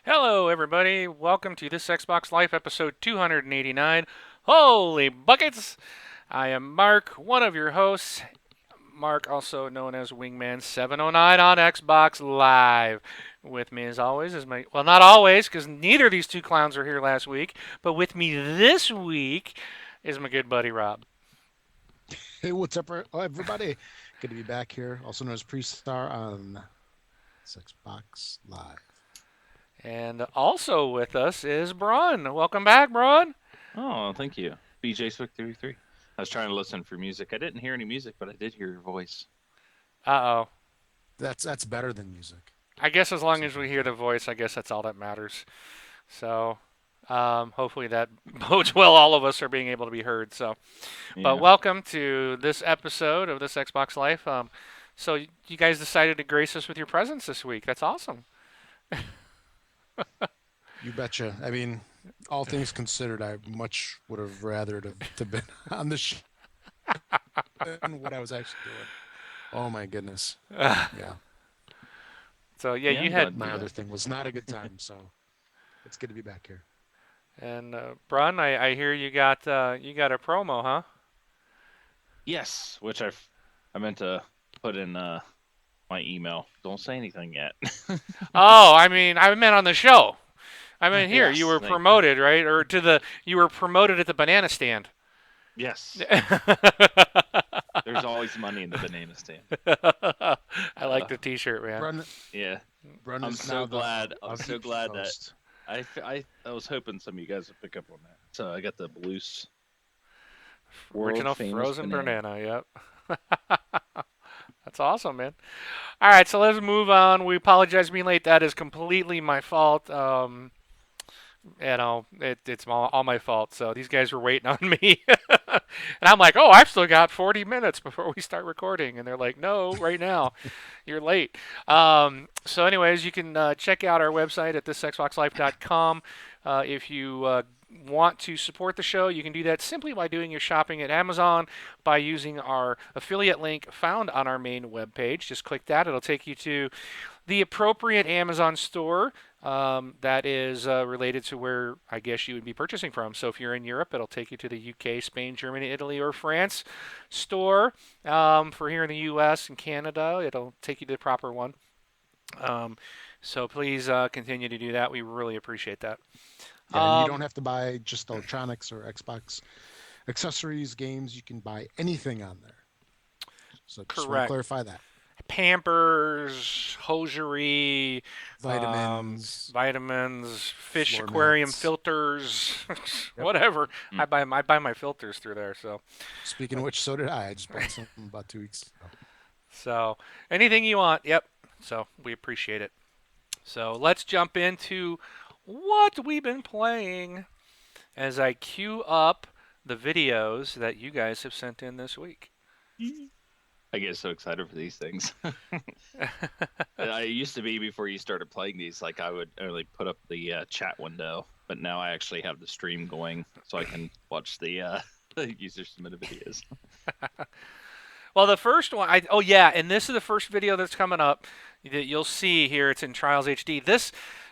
Hello, everybody. Welcome to this Xbox Life episode 289. Holy buckets! I am Mark, one of your hosts. Mark, also known as Wingman709 on Xbox Live. With me, as always, is my. Well, not always, because neither of these two clowns were here last week, but with me this week is my good buddy Rob. Hey, what's up, everybody? Good to be back here, also known as Pre-Star on Xbox Live. And also with us is Braun. Welcome back, Braun. Oh, thank you. BJ Swick 33. I was trying to listen for music. I didn't hear any music, but I did hear your voice. Uh oh. That's better than music, I guess as long as we sometimes, hear right? the voice, I guess that's all that matters. So hopefully that bodes well. All of us are being able to be heard. So, but Yeah. welcome to this episode of this Xbox Life. So you guys decided to grace us with your presence this week. That's awesome. You betcha. I mean, all things considered, I much would have rather to been on the show than what I was actually doing. Oh my goodness. Yeah, So yeah, Yeah, you I'm had glad to my do other that. thing was not a good time, so it's good to be back here. and Brun, I hear you got a promo, huh? Yes, which I meant to put in my email. Don't say anything yet. Oh, I mean, I meant on the show. I mean, here you Yes, were thank promoted, right? Or to the you were promoted at the banana stand. yes. There's always money in the banana stand. I like Uh, the T-shirt, man. Brun yeah. Brun I'm is so now the glad. I'm so Avicii glad that host. I was hoping some of you guys would pick up on that. So I got the Blues world Original famous frozen banana. banana. Yep. That's awesome, man. All right, so let's move on. We apologize for being late. That is completely my fault. It's all my fault. So these guys were waiting on me, and I'm like, oh, I've still got 40 minutes before we start recording, and they're like, no, right now, you're late. So, anyways, you can check out our website at thisxboxlife.com. If you want to support the show, you can do that simply by doing your shopping at Amazon by using our affiliate link found on our main webpage. Just click that; it'll take you to the appropriate Amazon store that is related to where I guess you would be purchasing from. So if you're in Europe, it'll take you to the UK, Spain, Germany, Italy, or France store. For here in the US and Canada, it'll take you to the proper one. Um, so please continue to do that. We really appreciate that. Yeah, and you don't Um, have to buy just electronics or Xbox accessories, games. You can buy anything on there. So just want to correct. clarify that. Pampers, hosiery, Vitamins, vitamins, fish floor aquarium mats. filters, Yep. whatever. Mm. I buy my filters through there. Speaking of which, so did I. I just bought some about 2 weeks ago. So anything you want, yep. So we appreciate it. So let's jump into what we've been playing as I queue up the videos that you guys have sent in this week. I get so excited for these things. I used to be before you started playing these, like I would only put up the chat window, but now I actually have the stream going so I can watch the user submitted videos. Well, the first one, oh yeah, and this is the first video that's coming up that you'll see here. It's in Trials HD.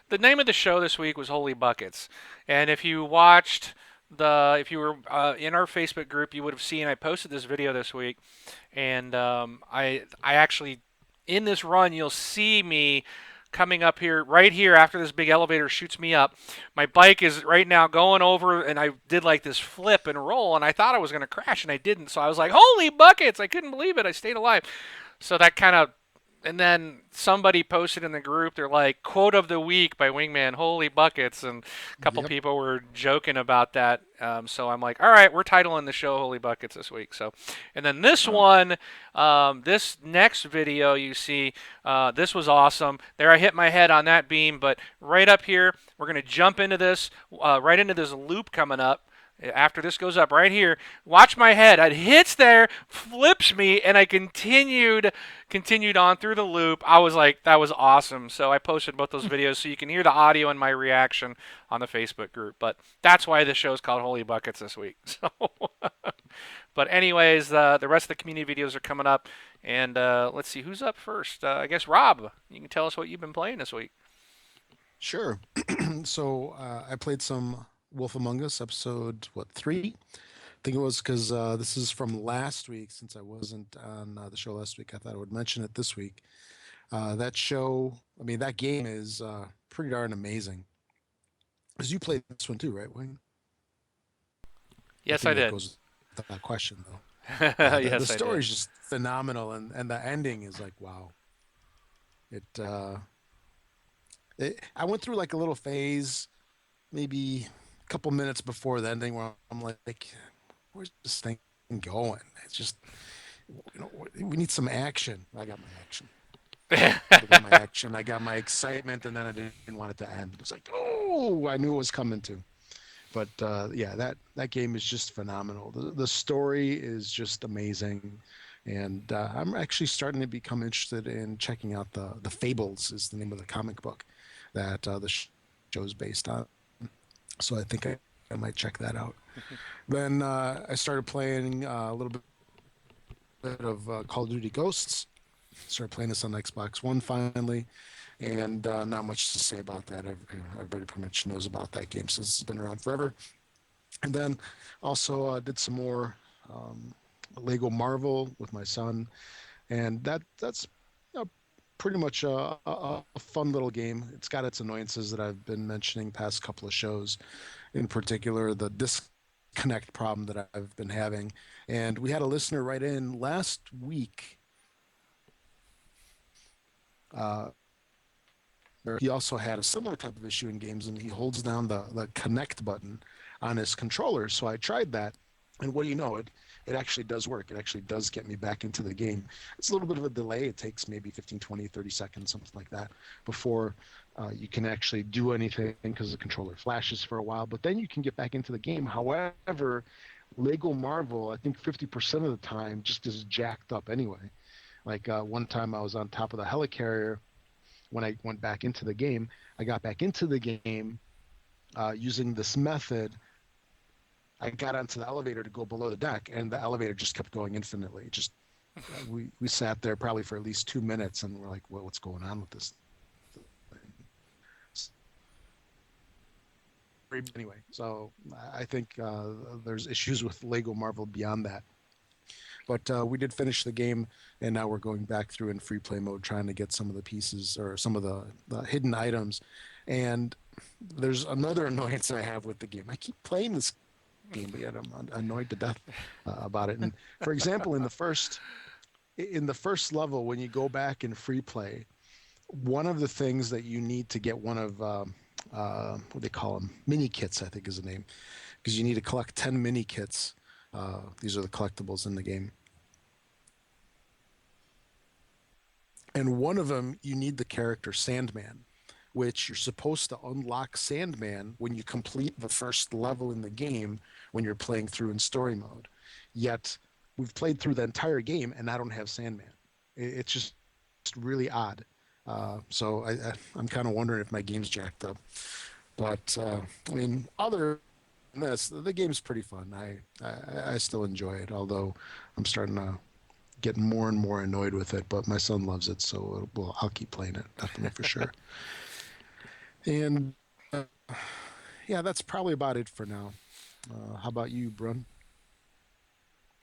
The name of the show this week was Holy Buckets, and if you watched if you were in our Facebook group, you would have seen I posted this video this week, and I actually in this run you'll see me coming up here right here after this big elevator shoots me up. My bike is right now going over, and I did like this flip and roll, and I thought I was going to crash, and I didn't. So I was like, holy buckets, I couldn't believe it, I stayed alive. So that kind of, and then somebody posted in the group, they're like, quote of the week by Wingman, holy buckets. And a couple Yep. people were joking about that. So I'm like, all right, we're titling the show Holy Buckets this week. So, and then this Oh, one, this next video you see, this was awesome. There I hit my head on that beam, but right up here, we're going to jump into this, right into this loop coming up after this goes up right here. Watch my head. It hits there, flips me, and I continued on through the loop. I was like, that was awesome. So I posted both those videos so you can hear the audio and my reaction on the Facebook group. But that's why the show's called Holy Buckets this week. So, but anyways, the rest of the community videos are coming up, and let's see who's up first. I guess Rob. You can tell us what you've been playing this week. Sure. So I played some Wolf Among Us episode, what, 3? I think it was because this is from last week. Since I wasn't on the show last week, I thought I would mention it this week. That show, I mean, that game is pretty darn amazing. Because you played this one too, right, Wayne? I Yes, I think that did. goes without question, though. Yeah, the Yes, I story did. is just phenomenal, and the ending is like, wow. It, I went through like a little phase, maybe a couple minutes before the ending, where I'm like, where's this thing going? It's just, we need some action. I got my action. I got my action. I got my excitement, and then I didn't want it to end. It was like, oh, I knew it was coming to. But yeah, that game is just phenomenal. The story is just amazing, and I'm actually starting to become interested in checking out the Fables is the name of the comic book that the show is based on. So I think I might check that out. Then I started playing a little bit of Call of Duty Ghosts. Started playing this on Xbox One finally, and not much to say about that. Everybody pretty much knows about that game since it's been around forever. And then also did some more um, Lego Marvel with my son, and that's pretty much a fun little game. It's got its annoyances that I've been mentioning past couple of shows, in particular the disconnect problem that I've been having. And we had a listener write in last week. Uh, he also had a similar type of issue in games, and he holds down the connect button on his controller. So I tried that, and what do you know? It actually does work. It actually does get me back into the game. It's a little bit of a delay. It takes maybe 15, 20, 30 seconds, something like that, before you can actually do anything because the controller flashes for a while. But then you can get back into the game. However, Lego Marvel, I think 50% of the time just is jacked up anyway. Like one time I was on top of the helicarrier when I went back into the game. I got back into the game using this method. I got onto the elevator to go below the deck, and the elevator just kept going infinitely. Just we sat there probably for at least 2 minutes, and we're like, well, what's going on with this thing? Anyway, so I think there's issues with Lego Marvel beyond that. But we did finish the game, and now we're going back through in free play mode, trying to get some of the pieces or some of the hidden items. And there's another annoyance I have with the game. I keep playing this game, but yet I'm annoyed to death about it. And for example, in the first level, when you go back in free play, one of the things that you need to get one of what they call them, mini kits, I think is the name, because you need to collect 10 mini kits. These are the collectibles in the game. And one of them, you need the character Sandman, which you're supposed to unlock Sandman when you complete the first level in the game when you're playing through in story mode. Yet we've played through the entire game and I don't have Sandman. It's just really odd. So I'm kind of wondering if my game's jacked up. But I mean, other than this, the game's pretty fun. I still enjoy it, although I'm starting to get more and more annoyed with it. But my son loves it, so well, I'll keep playing it definitely for sure. And yeah, that's probably about it for now. How about you, Brun?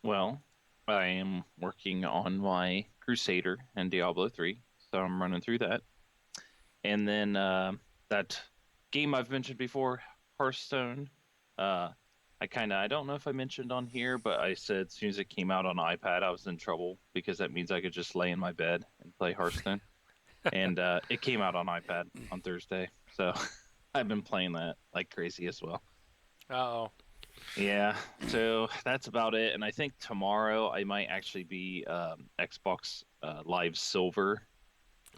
Well, I am working on my Crusader and Diablo 3, so I'm running through that. And then that game I've mentioned before, Hearthstone. Uh, I don't know if I mentioned on here, but I said as soon as it came out on iPad, I was in trouble because that means I could just lay in my bed and play Hearthstone. And it came out on iPad on Thursday, so I've been playing that like crazy as well. Uh-oh. Yeah, so that's about it. And I think tomorrow I might actually be Xbox Live Silver.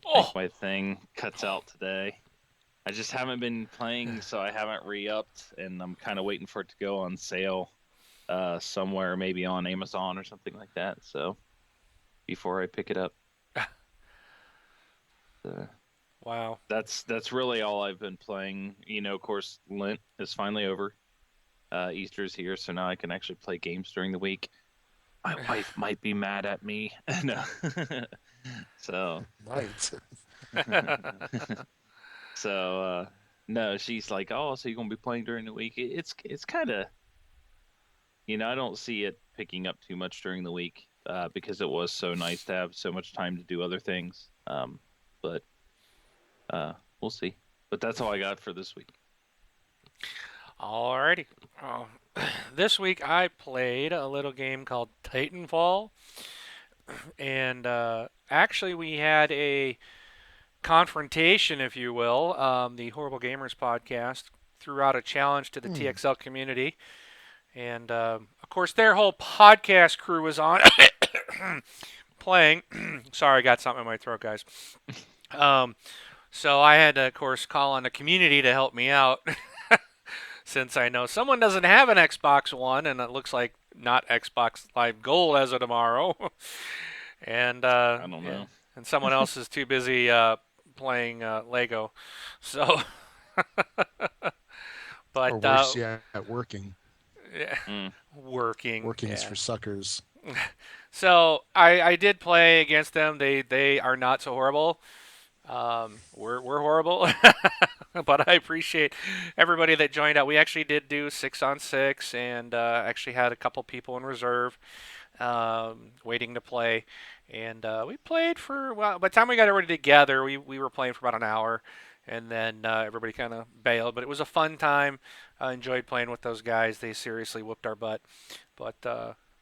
I think Oh, my thing cuts out today. I just haven't been playing, so I haven't re-upped, and I'm kind of waiting for it to go on sale somewhere, maybe on Amazon or something like that. So before I pick it up, uh, wow. that's really all I've been playing. Of course, Lent is finally over. Easter's here, so now I can actually play games during the week. My wife might be mad at me. No. So Right. So no, she's like, oh, so you're gonna be playing during the week? It's kind of, I don't see it picking up too much during the week because it was so nice to have so much time to do other things. But we'll see. But that's all I got for this week. Alrighty. Oh, this week I played a little game called Titanfall, and actually we had a confrontation, if you will. The Horrible Gamers podcast threw out a challenge to the Hmm. TXL community, and of course their whole podcast crew was on playing. Sorry, I got something in my throat, guys. Um, so I had to, of course, call on the community to help me out, since I know someone doesn't have an Xbox One, and it looks like not Xbox Live Gold as of tomorrow, and I don't yeah, know. and someone else is too busy playing Lego. So, Or but worse yet, working. yeah, Mm. working, Working is yeah. for suckers. So I did play against them. They are not so horrible. We're horrible, but I appreciate everybody that joined out. We actually did do 6-on-6, and actually had a couple people in reserve waiting to play. And we played for, well, by the time we got everybody together, we were playing for about an hour, and then everybody kind of bailed. But it was a fun time. I enjoyed playing with those guys. They seriously whooped our butt, but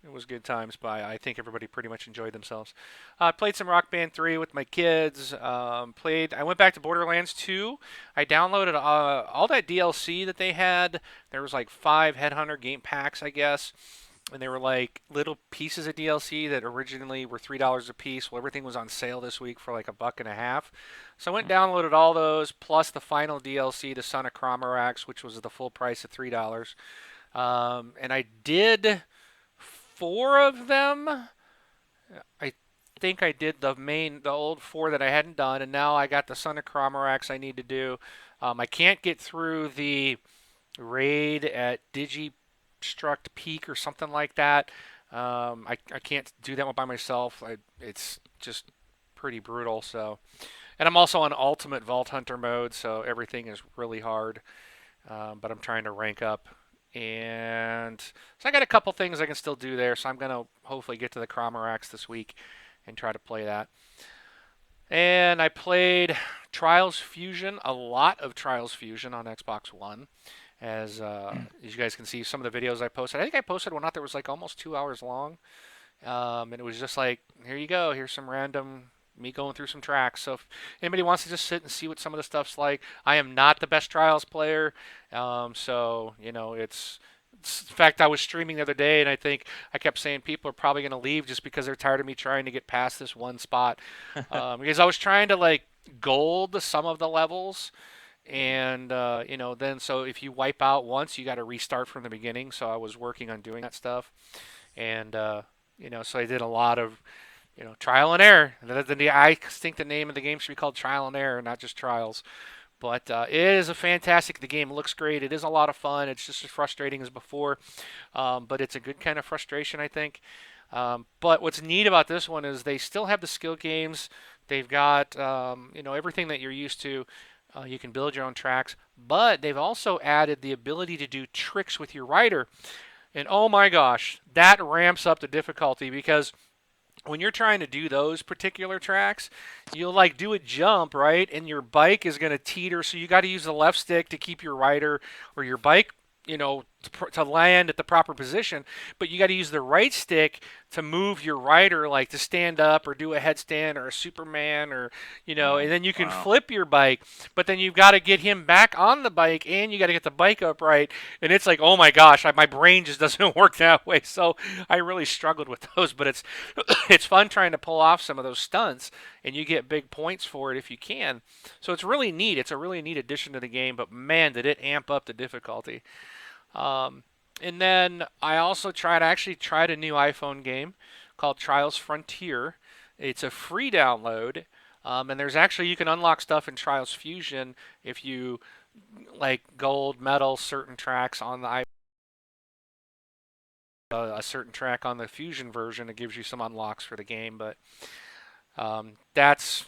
it was good times. But I think everybody pretty much enjoyed themselves. Played some Rock Band 3 with my kids. I went back to Borderlands 2. I downloaded all that DLC that they had. There was like 5 Headhunter game packs, I guess, and they were like little pieces of DLC that originally were $3 a piece. Well, everything was on sale this week for like $1.50. So I went and downloaded all those plus the final DLC, the Son of Cromarax, which was the full price of $3. And I did 4 of them. I think I did the old 4 that I hadn't done, and now I got the Son of Cromarax I need to do. I can't get through the raid at Digistruct Peak or something like that. I can't do that one by myself. It's just pretty brutal. So, and I'm also on Ultimate Vault Hunter mode, so everything is really hard. But I'm trying to rank up, and so I got a couple things I can still do there. So I'm gonna hopefully get to the Cromarax this week and try to play that. And I played Trials Fusion, a lot of Trials Fusion on Xbox One. As you guys can see, some of the videos I posted. I think I posted one out that was like almost 2 hours long, and it was just like, here you go, here's some random me going through some tracks. So if anybody wants to just sit and see what some of the stuff's like, I am not the best Trials player, so in fact, I was streaming the other day, and I think I kept saying people are probably going to leave just because they're tired of me trying to get past this one spot. Because I was trying to like gold some of the levels, and then so if you wipe out once, you got to restart from the beginning. So I was working on doing that stuff, and so I did a lot of trial and error. I think the name of the game should be called Trial and Error, not just Trials. But it is a fantastic. The game looks great. It is a lot of fun. It's just as frustrating as before, but it's a good kind of frustration, I think. But what's neat about this one is they still have the skill games. They've got everything that you're used to. You can build your own tracks, but they've also added the ability to do tricks with your rider. And oh my gosh, that ramps up the difficulty because when you're trying to do those particular tracks, you'll like do a jump, right? And your bike is going to teeter, so you got to use the left stick to keep your rider or your bike, to land at the proper position. But you got to use the right stick to move your rider, like to stand up or do a headstand or a Superman or, Oh, and then you can wow. flip your bike. But then you've got to get him back on the bike and you got to get the bike upright. And it's like, oh my gosh, my brain just doesn't work that way. So I really struggled with those. But it's it's fun trying to pull off some of those stunts, and you get big points for it if you can. So it's really neat. It's a really neat addition to the game. But man, did it amp up the difficulty. Um, and then I also tried a new iPhone game called Trials Frontier. It's a free download, and there's actually you can unlock stuff in Trials Fusion if you like gold, medal, certain tracks on the a certain track on the Fusion version. It gives you some unlocks for the game, but that's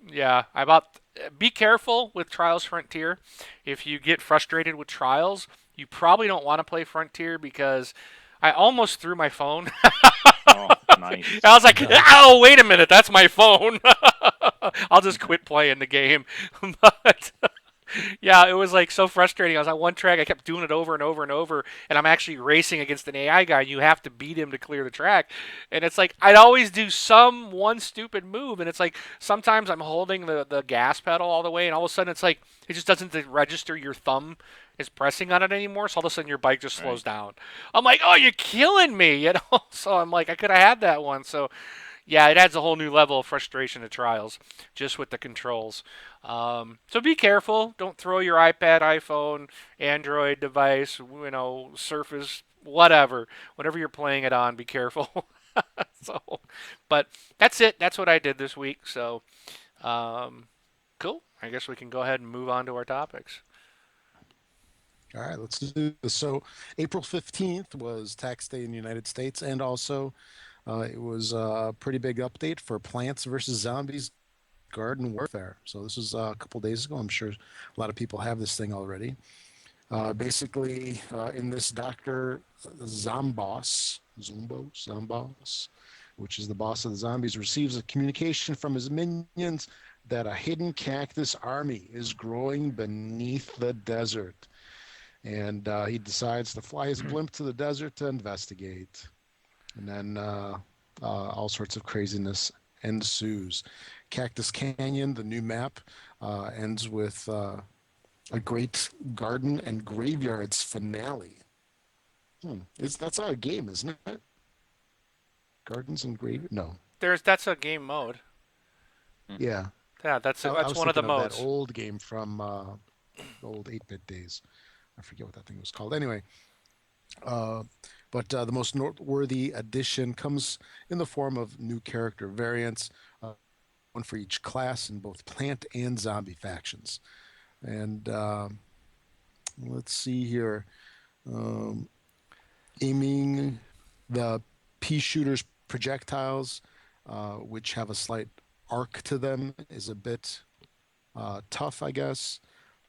Yeah, I about be careful with Trials Frontier. If you get frustrated with Trials, you probably don't want to play Frontier because I almost threw my phone. Oh, nice. I was like, Nice. "Oh, wait a minute, that's my phone. I'll just quit playing the game." But yeah, it was like so frustrating. I was on one track, I kept doing it over and over and over, and I'm actually racing against an AI guy. And you have to beat him to clear the track, and it's like I'd always do some one stupid move, and it's like sometimes I'm holding the gas pedal all the way, and all of a sudden it's like it just doesn't register your thumb is pressing on it anymore. So all of a sudden your bike just slows Right. down. I'm like, oh, you're killing me, you know. So I'm like, I could have had that one. So yeah, it adds a whole new level of frustration to Trials just with the controls. So be careful. Don't throw your iPad, iPhone, Android device, Surface, whatever. Whatever you're playing it on, be careful. So, but that's it. That's what I did this week. So, um, cool. I guess we can go ahead and move on to our topics. All right, let's do this. So, April 15th was tax day in the United States, and also it was a pretty big update for Plants vs. Zombies Garden Warfare. So, this was a couple days ago. I'm sure a lot of people have this thing already. Basically, in this Dr. Zombos, which is the boss of the zombies, receives a communication from his minions that a hidden cactus army is growing beneath the desert. And he decides to fly his blimp to the desert to investigate. And then all sorts of craziness ensues. Cactus Canyon, the new map, ends with a great garden and graveyards finale. That's our game, isn't it? Gardens and grave? No. That's a game mode. Hmm. Yeah. Yeah, that's I that's was one of the thinking of that modes. old game from the old 8-bit days. I forget what that thing was called. Anyway, uh, but the most noteworthy addition comes in the form of new character variants, one for each class in both plant and zombie factions. And let's see here. Um, Aiming the pea shooter's projectiles, which have a slight arc to them, is a bit tough, I guess.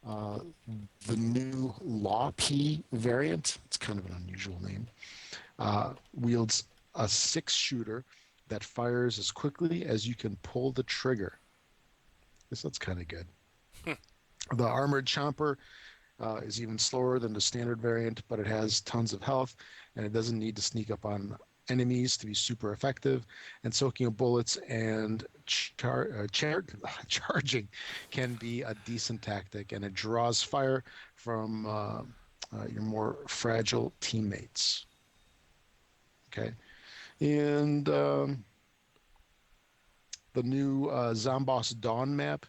Uh, the new Law P variant, it's kind of an unusual name, wields a six shooter that fires as quickly as you can pull the trigger. I guess that's kind of good. The armored chomper is even slower than the standard variant, but it has tons of health and it doesn't need to sneak up on enemies to be super effective. And soaking of bullets and charging can be a decent tactic, and it draws fire from your more fragile teammates. Okay, and the new Zomboss Dawn map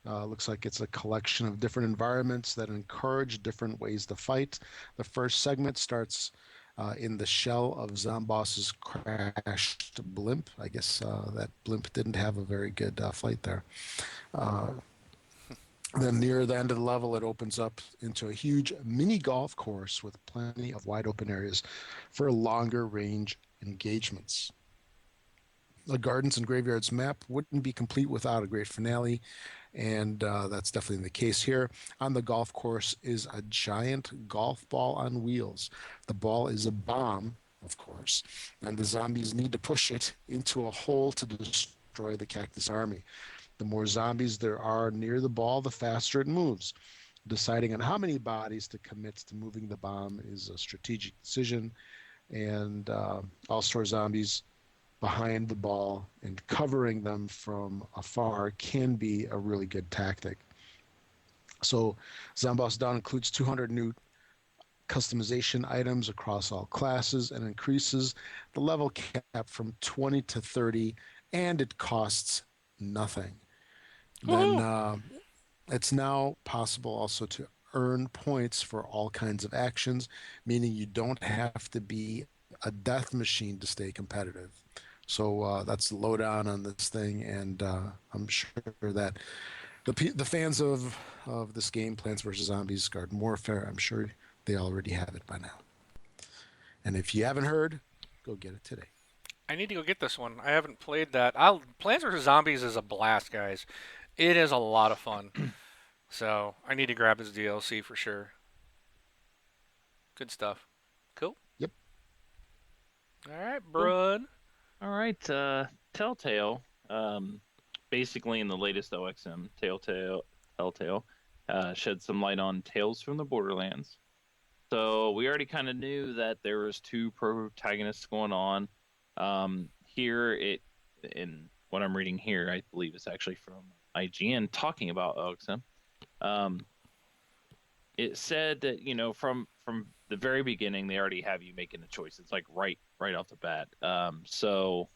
looks like it's a collection of different environments that encourage different ways to fight. The first segment starts in the shell of Zomboss's crashed blimp. I guess that blimp didn't have a very good flight there. Uh, then near the end of the level, it opens up into a huge mini golf course with plenty of wide open areas for longer range engagements. A Gardens and Graveyards map wouldn't be complete without a great finale, and that's definitely the case here. On the golf course is a giant golf ball on wheels. The ball is a bomb, of course, and the zombies need to push it into a hole to destroy the Cactus Army. The more zombies there are near the ball, the faster it moves. Deciding on how many bodies to commit to moving the bomb is a strategic decision, and all-star zombies behind the ball and covering them from afar can be a really good tactic. So Zomboss Dawn includes 200 new customization items across all classes and increases the level cap from 20 to 30, and it costs nothing. Then Woohoo! it's now possible also to earn points for all kinds of actions, meaning you don't have to be a death machine to stay competitive. So that's the lowdown on this thing, and I'm sure that the fans of this game, Plants vs Zombies Garden Warfare, I'm sure they already have it by now. And if you haven't heard, go get it today. I need to go get this one. I haven't played that. Plants vs Zombies is a blast, guys. It is a lot of fun. So I need to grab this DLC for sure. Good stuff. Cool. Yep. All right, Cool. Brun. All right, Telltale. Basically, in the latest OXM, Telltale shed some light on Tales from the Borderlands. So we already kind of knew that there was two protagonists going on. Here, in what I'm reading here, I believe it's actually from IGN talking about OXM. It said that from the very beginning they already have you making a choice. It's like right off the bat. So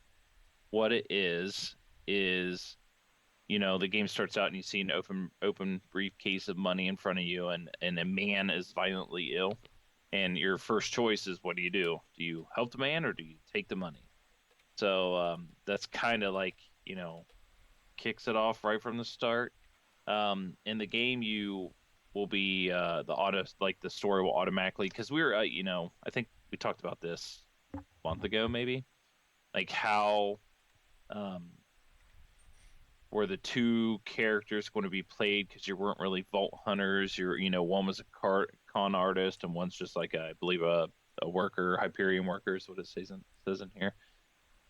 what it is the game starts out and you see an open briefcase of money in front of you, and a man is violently ill, and your first choice is, what do you do? Do you help the man or do you take the money? So that's kind of like kicks it off right from the start. In the game, you will be the story will automatically, because we were I think we talked about this a month ago maybe, like how were the two characters going to be played, because you weren't really vault hunters. One was a con artist and one's just like I believe a worker, Hyperion worker is what it says in here.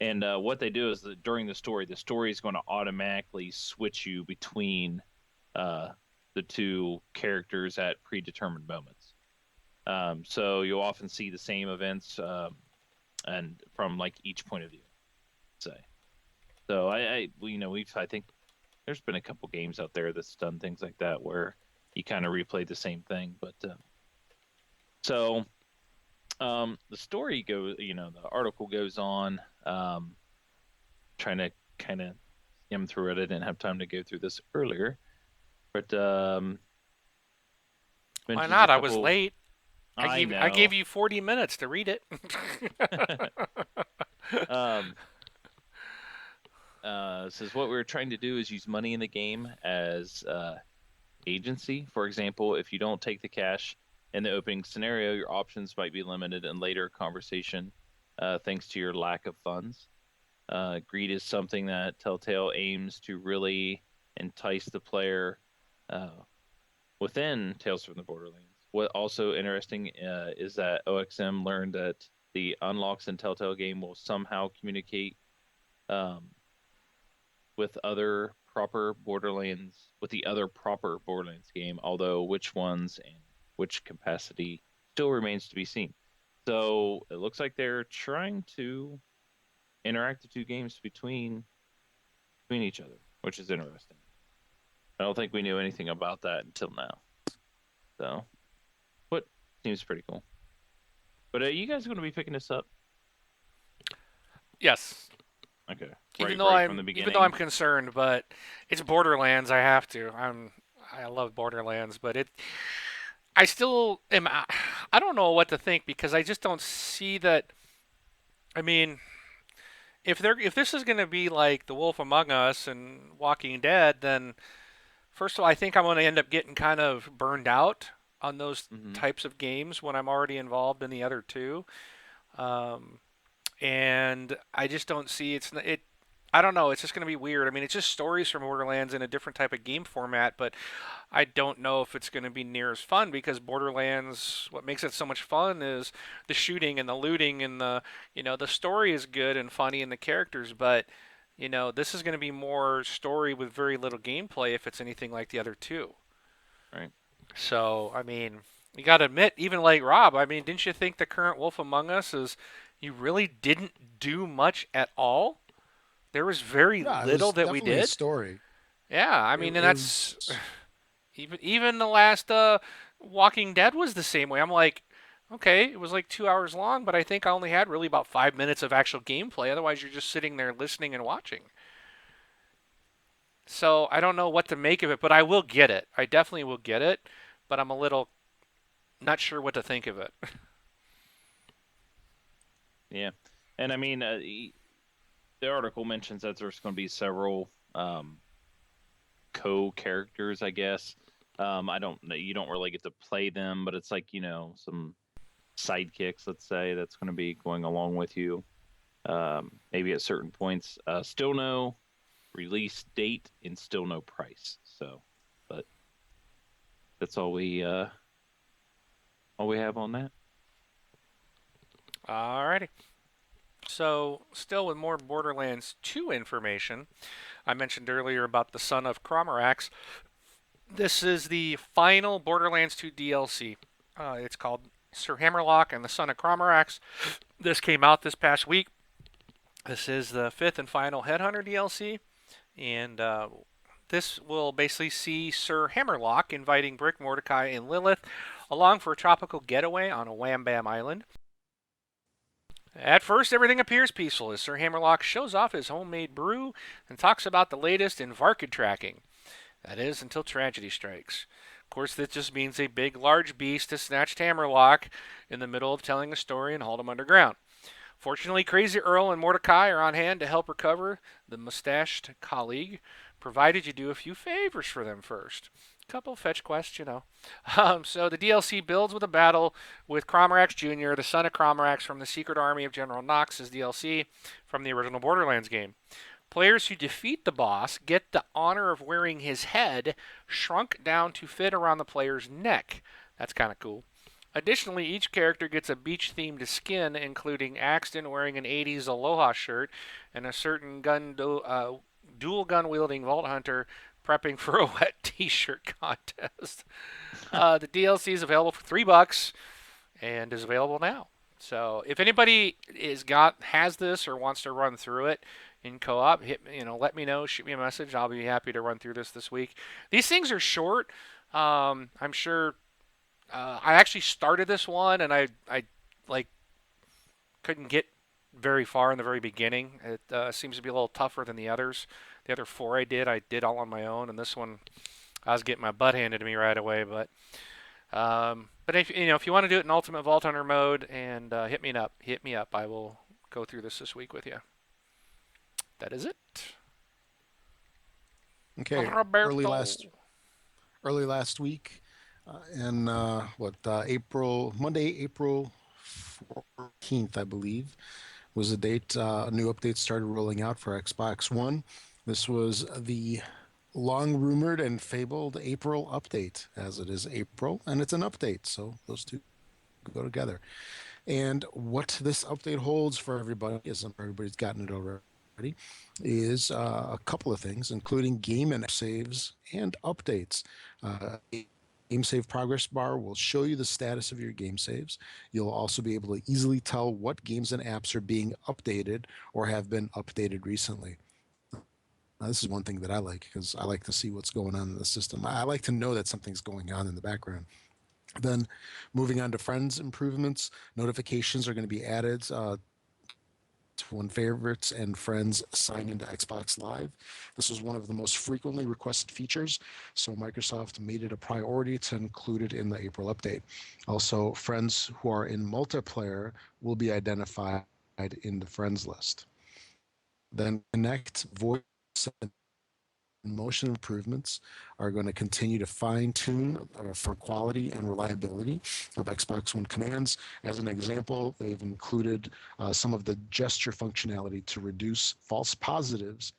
And what they do is that during the story is going to automatically switch you between the two characters at predetermined moments. So you'll often see the same events, and from like each point of view, say. So I think there's been a couple games out there that's done things like that where you kind of replay the same thing. But so the story goes, the article goes on, trying to kind of skim through it. I didn't have time to go through this earlier, but Why mentions not? a I was couple. late. I I gave know. you 40 minutes to read it. um, says what we're trying to do is use money in the game as agency. For example, if you don't take the cash in the opening scenario, your options might be limited in later conversation, thanks to your lack of funds. Greed is something that Telltale aims to really entice the player within Tales from the Borderlands. What also interesting is that OXM learned that the unlocks in Telltale game will somehow communicate um, with the other proper Borderlands game, although which ones and which capacity still remains to be seen. So it looks like they're trying to interact the two games between each other, which is interesting. I don't think we knew anything about that until now. So, what seems pretty cool. But are you guys going to be picking this up? Yes. Okay. Even Right from the even though beginning. I'm concerned, but it's Borderlands. I have to. I love Borderlands, but I still am. I don't know what to think, because I just don't see that. I mean, if this is going to be like The Wolf Among Us and Walking Dead, then first of all, I think I'm going to end up getting kind of burned out on those Hmm. types of games when I'm already involved in the other two. Um, and I just don't see it. I don't know. It's just going to be weird. I mean, it's just stories from Borderlands in a different type of game format, but I don't know if it's going to be near as fun, because Borderlands, what makes it so much fun is the shooting and the looting and the story is good and funny and the characters, but this is going to be more story with very little gameplay if it's anything like the other two. Right. So, I mean, you got to admit, even like Rob, I mean, didn't you think the current Wolf Among Us is you really didn't do much at all? There was very Yeah, it little was that we definitely a did. story. Yeah, I It, mean, and it that's was even the last Walking Dead was the same way. I'm like, okay, it was like 2 hours long, but I think I only had really about 5 minutes of actual gameplay. Otherwise, you're just sitting there listening and watching. So I don't know what to make of it, but I will get it. I definitely will get it, but I'm a little not sure what to think of it. Yeah. And I mean, the article mentions that there's going to be several co-characters, I guess. I don't know. You don't really get to play them, but it's like some sidekicks, let's say, that's going to be going along with you. maybe at certain points. Still no release date and still no price. So, but that's all we have on that. Alrighty. So, still with more Borderlands 2 information, I mentioned earlier about the Son of Cromarax. This is the final Borderlands 2 DLC. It's called Sir Hammerlock and the Son of Cromarax. This came out this past week. This is the fifth and final Headhunter DLC, and this will basically see Sir Hammerlock inviting Brick, Mordecai, and Lilith along for a tropical getaway on a Wham Bam Island. At first, everything appears peaceful as Sir Hammerlock shows off his homemade brew and talks about the latest in Varkid tracking. That is, until tragedy strikes. Of course, this just means a big, large beast has snatched Hammerlock in the middle of telling a story and hauled him underground. Fortunately, Crazy Earl and Mordecai are on hand to help recover the mustached colleague, provided you do a few favors for them first. Couple fetch quests, you know. So the DLC builds with a battle with Cromarax Jr., the son of Cromarax from the Secret Army of General Knox as DLC from the original Borderlands game. Players who defeat the boss get the honor of wearing his head shrunk down to fit around the player's neck. That's kind of cool. Additionally, each character gets a beach-themed skin, including Axton wearing an 80s Aloha shirt and a certain dual gun-wielding Vault Hunter prepping for a wet t-shirt contest. The DLC is available for $3 and is available now. So if anybody has this or wants to run through it in co-op, let me know. Shoot me a message. I'll be happy to run through this week. These things are short. I'm sure. I actually started this one and I like couldn't get very far in the very beginning. It seems to be a little tougher than the others. The other four I did all on my own, and this one I was getting my butt handed to me right away. But if you want to do it in Ultimate Vault Hunter mode, and hit me up. I will go through this week with you. That is it. Okay. Roberto. Early last week, Monday, April 14th, I believe, was the date a new update started rolling out for Xbox One. This was the long rumored and fabled April update, as it is April and it's an update, so those two go together. And what this update holds for everybody, as everybody's gotten it already, is a couple of things, including game and saves and updates. Game save progress bar will show you the status of your game saves. You'll also be able to easily tell what games and apps are being updated or have been updated recently. Now, this is one thing that I like because I like to see what's going on in the system. I like to know that something's going on in the background. Then moving on to friends improvements, notifications are going to be added to when favorites and friends sign into Xbox Live. This was one of the most frequently requested features, so Microsoft made it a priority to include it in the April update. Also, friends who are in multiplayer will be identified in the friends list. Then Connect, voice, and motion improvements are going to continue to fine-tune for quality and reliability of Xbox One commands. As an example, they've included some of the gesture functionality to reduce false positives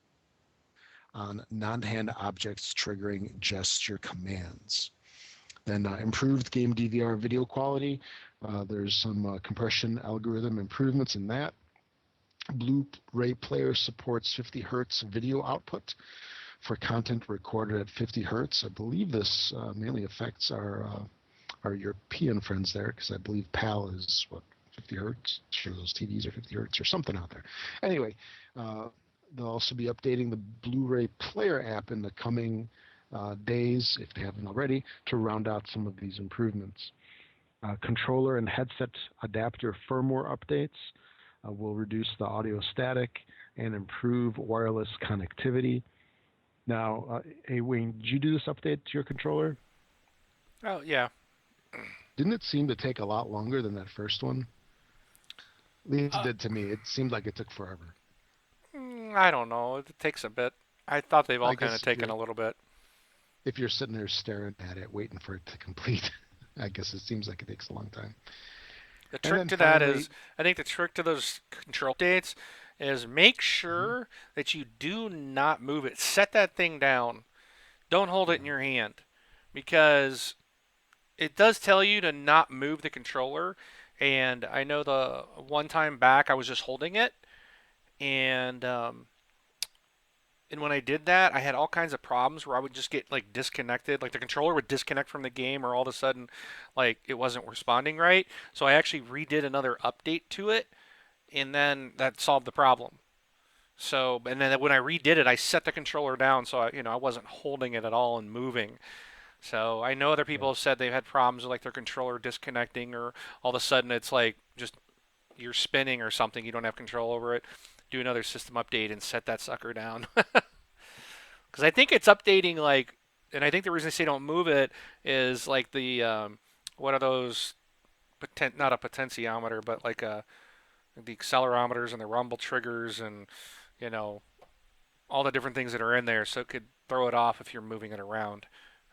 on non-hand objects triggering gesture commands. Then improved game DVR video quality. There's some compression algorithm improvements in that. Blu-ray player supports 50 hertz video output for content recorded at 50 hertz. I believe this mainly affects our European friends there, because I believe PAL is 50 hertz. Sure, those TVs are 50 hertz or something out there. Anyway, they'll also be updating the Blu-ray player app in the coming days, if they haven't already, to round out some of these improvements. Controller and headset adapter firmware updates will reduce the audio static and improve wireless connectivity. Now, hey Wayne, did you do this update to your controller? Oh, yeah. Didn't it seem to take a lot longer than that first one? At least it did to me. It seemed like it took forever. I don't know. It takes a bit. I thought they've all I kind guess of taken a little bit. If you're sitting there staring at it, waiting for it to complete, I guess it seems like it takes a long time. The And trick then to that finally, is, I think the trick to those control updates is make mhm, sure that you do not move it. Set that thing down. Don't hold it in yeah, your hand because it does tell you to not move the controller. And I know the one time back I was just holding it, and and when I did that, I had all kinds of problems where I would just get like disconnected, like the controller would disconnect from the game, or all of a sudden, like it wasn't responding right. So I actually redid another update to it, and then that solved the problem. So, and then when I redid it, I set the controller down so I wasn't holding it at all and moving. So I know other yeah, people have said they've had problems with like their controller disconnecting, or all of a sudden it's like just you're spinning or something, you don't have control over it. Do another system update and set that sucker down. Because I think it's updating like, and I think the reason they say don't move it is like the what are those? Not a potentiometer, but like the accelerometers and the rumble triggers and you know all the different things that are in there, so it could throw it off if you're moving it around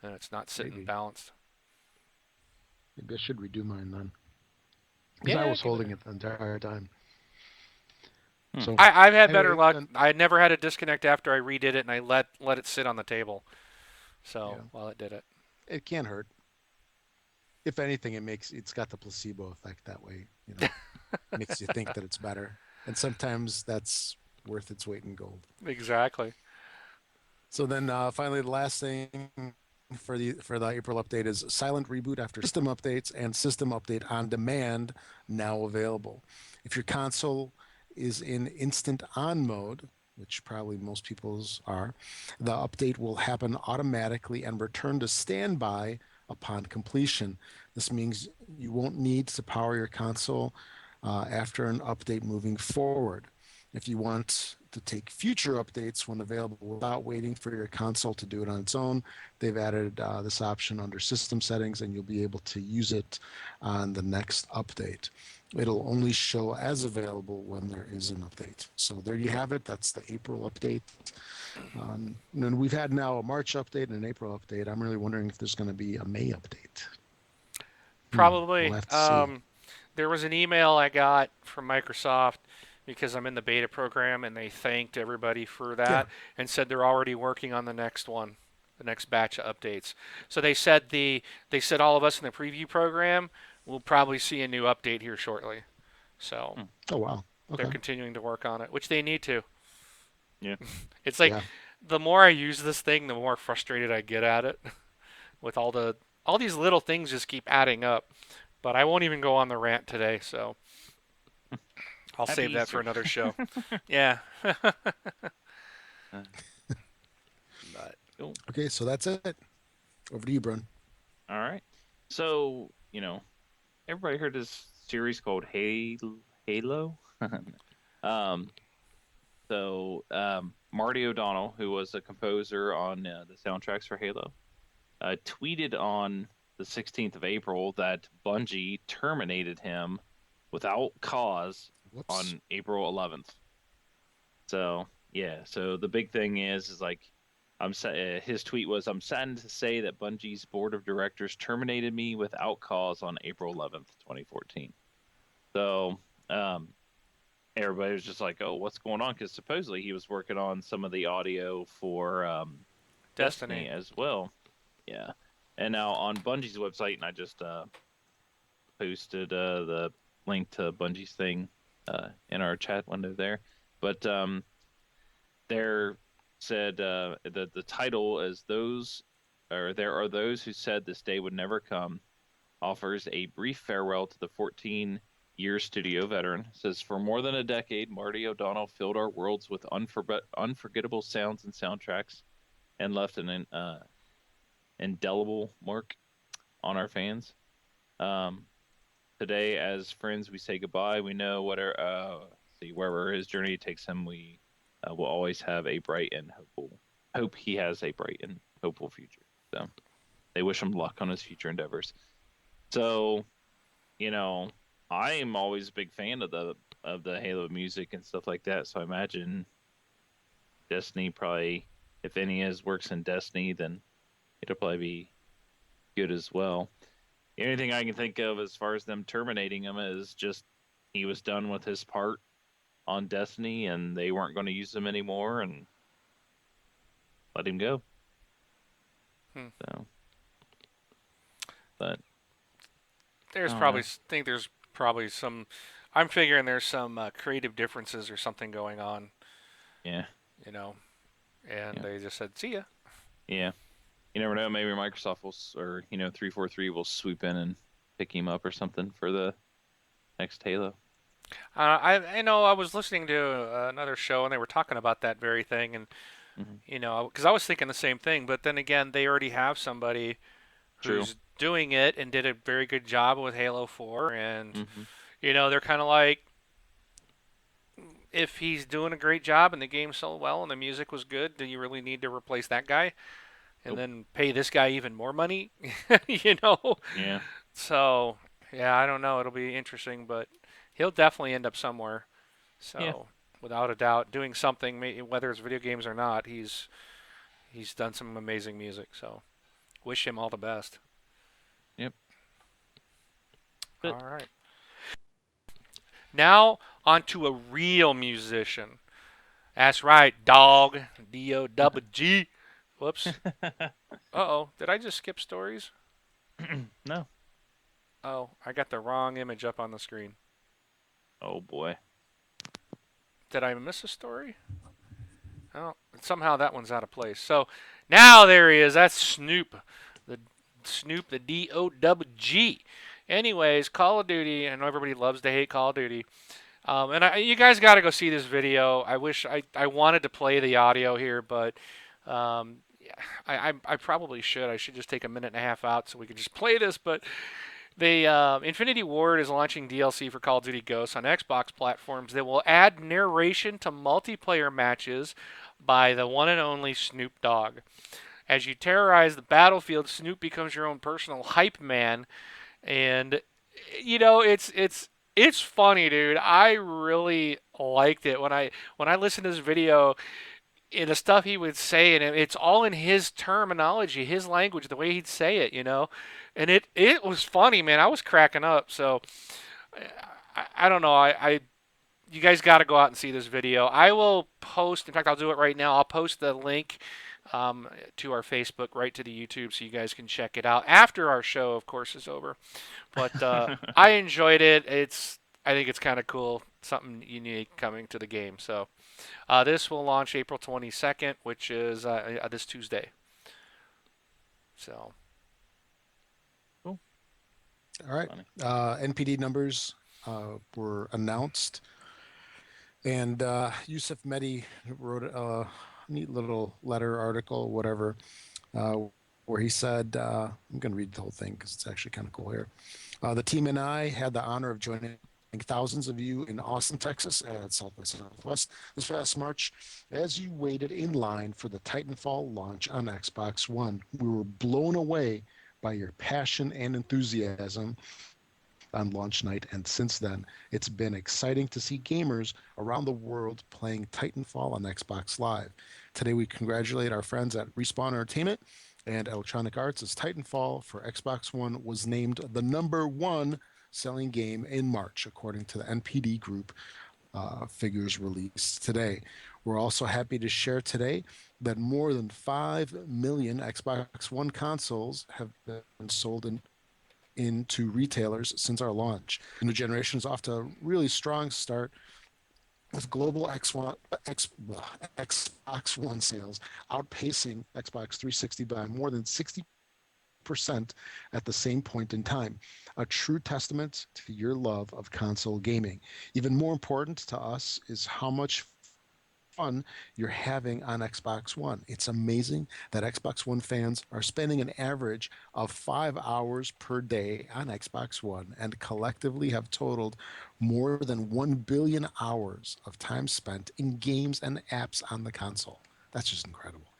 and it's not sitting maybe. balanced. Maybe I should redo mine then, because I Yeah, was give it. holding it the entire time. Hmm. So I've had better anyway, luck. then I never had a disconnect after I redid it, and I let it sit on the table. So yeah, while it did it. it can't hurt. If anything, it's got the placebo effect that way. Makes you think that it's better, and sometimes that's worth its weight in gold. Exactly. So then finally, the last thing for the April update is silent reboot after system updates and system update on demand now available. If your console is in instant on mode, which probably most people's are, the update will happen automatically and return to standby upon completion. This means you won't need to power your console after an update moving forward. If you want to take future updates when available without waiting for your console to do it on its own, they've added this option under system settings, and you'll be able to use it on the next update. It'll only show as available when there is an update. So there you have it. That's the April update. And we've had now a March update and an April update. I'm really wondering if there's going to be a May update. We'll Probably. have to see. There was an email I got from Microsoft because I'm in the beta program, and they thanked everybody for Yeah. that and said they're already working on the next one, the next batch of updates. So they said all of us in the preview program will probably see a new update here shortly. So Hmm. Oh, wow. they're Okay. continuing to work on it, which they need to. Yeah. It's like Yeah. the more I use this thing, the more frustrated I get at it with all these little things just keep adding up. But I won't even go on the rant today, so I'll Happy save that for Easter. another show. Yeah. Uh, But cool. Okay. So that's it. Over to you, Brun. All right. So, everybody heard this series called Halo? um, Marty O'Donnell, who was a composer on the soundtracks for Halo, tweeted on the 16th of April that Bungie terminated him without cause Whoops. on April 11th. So yeah, so the big thing is like his tweet was, "I'm saddened to say that Bungie's board of directors terminated me without cause on April 11th, 2014." So um, everybody was just like, "Oh, what's going on?" Because supposedly he was working on some of the audio for Destiny. Destiny as well. Yeah, and now on Bungie's website, and I just posted the link to Bungie's thing in our chat window there, but there said the title is those or there are those who said this day would never come, offers a brief farewell to the 14-year studio veteran. It says, for more than a decade, Marty O'Donnell filled our worlds with unforgettable sounds and soundtracks and left an indelible mark on our fans. Um, Today, as friends, we say goodbye. We know see wherever his journey takes him, we will always have a bright and hopeful. Hope he has a bright and hopeful future. So they wish him luck on his future endeavors. So, you know, I am always a big fan of the Halo music and stuff like that. So I imagine Destiny probably, if any is works in Destiny, then it'll probably be good as well. The only thing I can think of as far as them terminating him is just he was done with his part on Destiny, and they weren't going to use him anymore, and let him go. Hmm. So, but I There's don't probably know. think there's probably some. I'm figuring there's some creative differences or something going on, Yeah, you know, and yeah, they just said, "See ya." yeah. You never know. Maybe Microsoft will, or 343 will swoop in and pick him up or something for the next Halo. I know I was listening to another show and they were talking about that very thing, and Hmm. because I was thinking the same thing, but then again, they already have somebody True. who's doing it and did a very good job with Halo 4, and Hmm. they're kind of like, if he's doing a great job and the game sold well and the music was good, do you really need to replace that guy and Nope. then pay this guy even more money? you know? Yeah. So, yeah, I don't know. It'll be interesting, but he'll definitely end up somewhere. Yeah. So, without a doubt, doing something, whether it's video games or not, he's done some amazing music. So, wish him all the best. Yep. But All right. Now, on to a real musician. That's right, dog. D-O-double-G. Whoops. Uh-oh. Did I just skip stories? no. Oh, I got the wrong image up on the screen. Oh boy. Did I miss a story? Oh, somehow that one's out of place. So now there he is. That's The Snoop, the D-O-double-G. Anyways, Call of Duty. I know everybody loves to hate Call of Duty. You guys got to go see this video. I wish I wanted to play the audio here, but yeah, I probably should. I should just take a minute and a half out so we could just play this. But Infinity Ward is launching DLC for Call of Duty Ghosts on Xbox platforms that will add narration to multiplayer matches by the one and only Snoop Dogg. As you terrorize the battlefield, Snoop becomes your own personal hype man, and it's funny, dude. I really liked it when I listened to this video. The stuff he would say, and it's all in his terminology, his language, the way he'd say it. And it was funny, man. I was cracking up. So I don't know. You guys got to go out and see this video. I will post. In fact, I'll do it right now. I'll post the link to our Facebook right to the YouTube so you guys can check it out after our show, of course, is over. But I enjoyed it. I think it's kind of cool, something unique coming to the game. So this will launch April 22nd, which is this Tuesday. So Cool. All right. Funny. NPD numbers were announced, and Yusuf Mehdi wrote a neat little letter, article, whatever, uh, where he said, I'm going to read the whole thing because it's actually kind of cool here. The team and I had the honor of joining thousands of you in Austin, Texas, at South by Southwest this past March. As you waited in line for the Titanfall launch on Xbox One, we were blown away by your passion and enthusiasm on launch night, and since then, it's been exciting to see gamers around the world playing Titanfall on Xbox Live. Today, we congratulate our friends at Respawn Entertainment and Electronic Arts as Titanfall for Xbox One was named the #1 selling game in March, according to the NPD Group figures released today. We're also happy to share today that more than 5 million Xbox One consoles have been sold into retailers since our launch. The new generation is off to a really strong start with global Xbox One sales outpacing Xbox 360 by more than 60% at the same point in time. A true testament to your love of console gaming. Even more important to us is how much fun you're having on Xbox One. It's amazing that Xbox One fans are spending an average of 5 hours per day on Xbox One and collectively have totaled more than 1 billion hours of time spent in games and apps on the console. That's just incredible.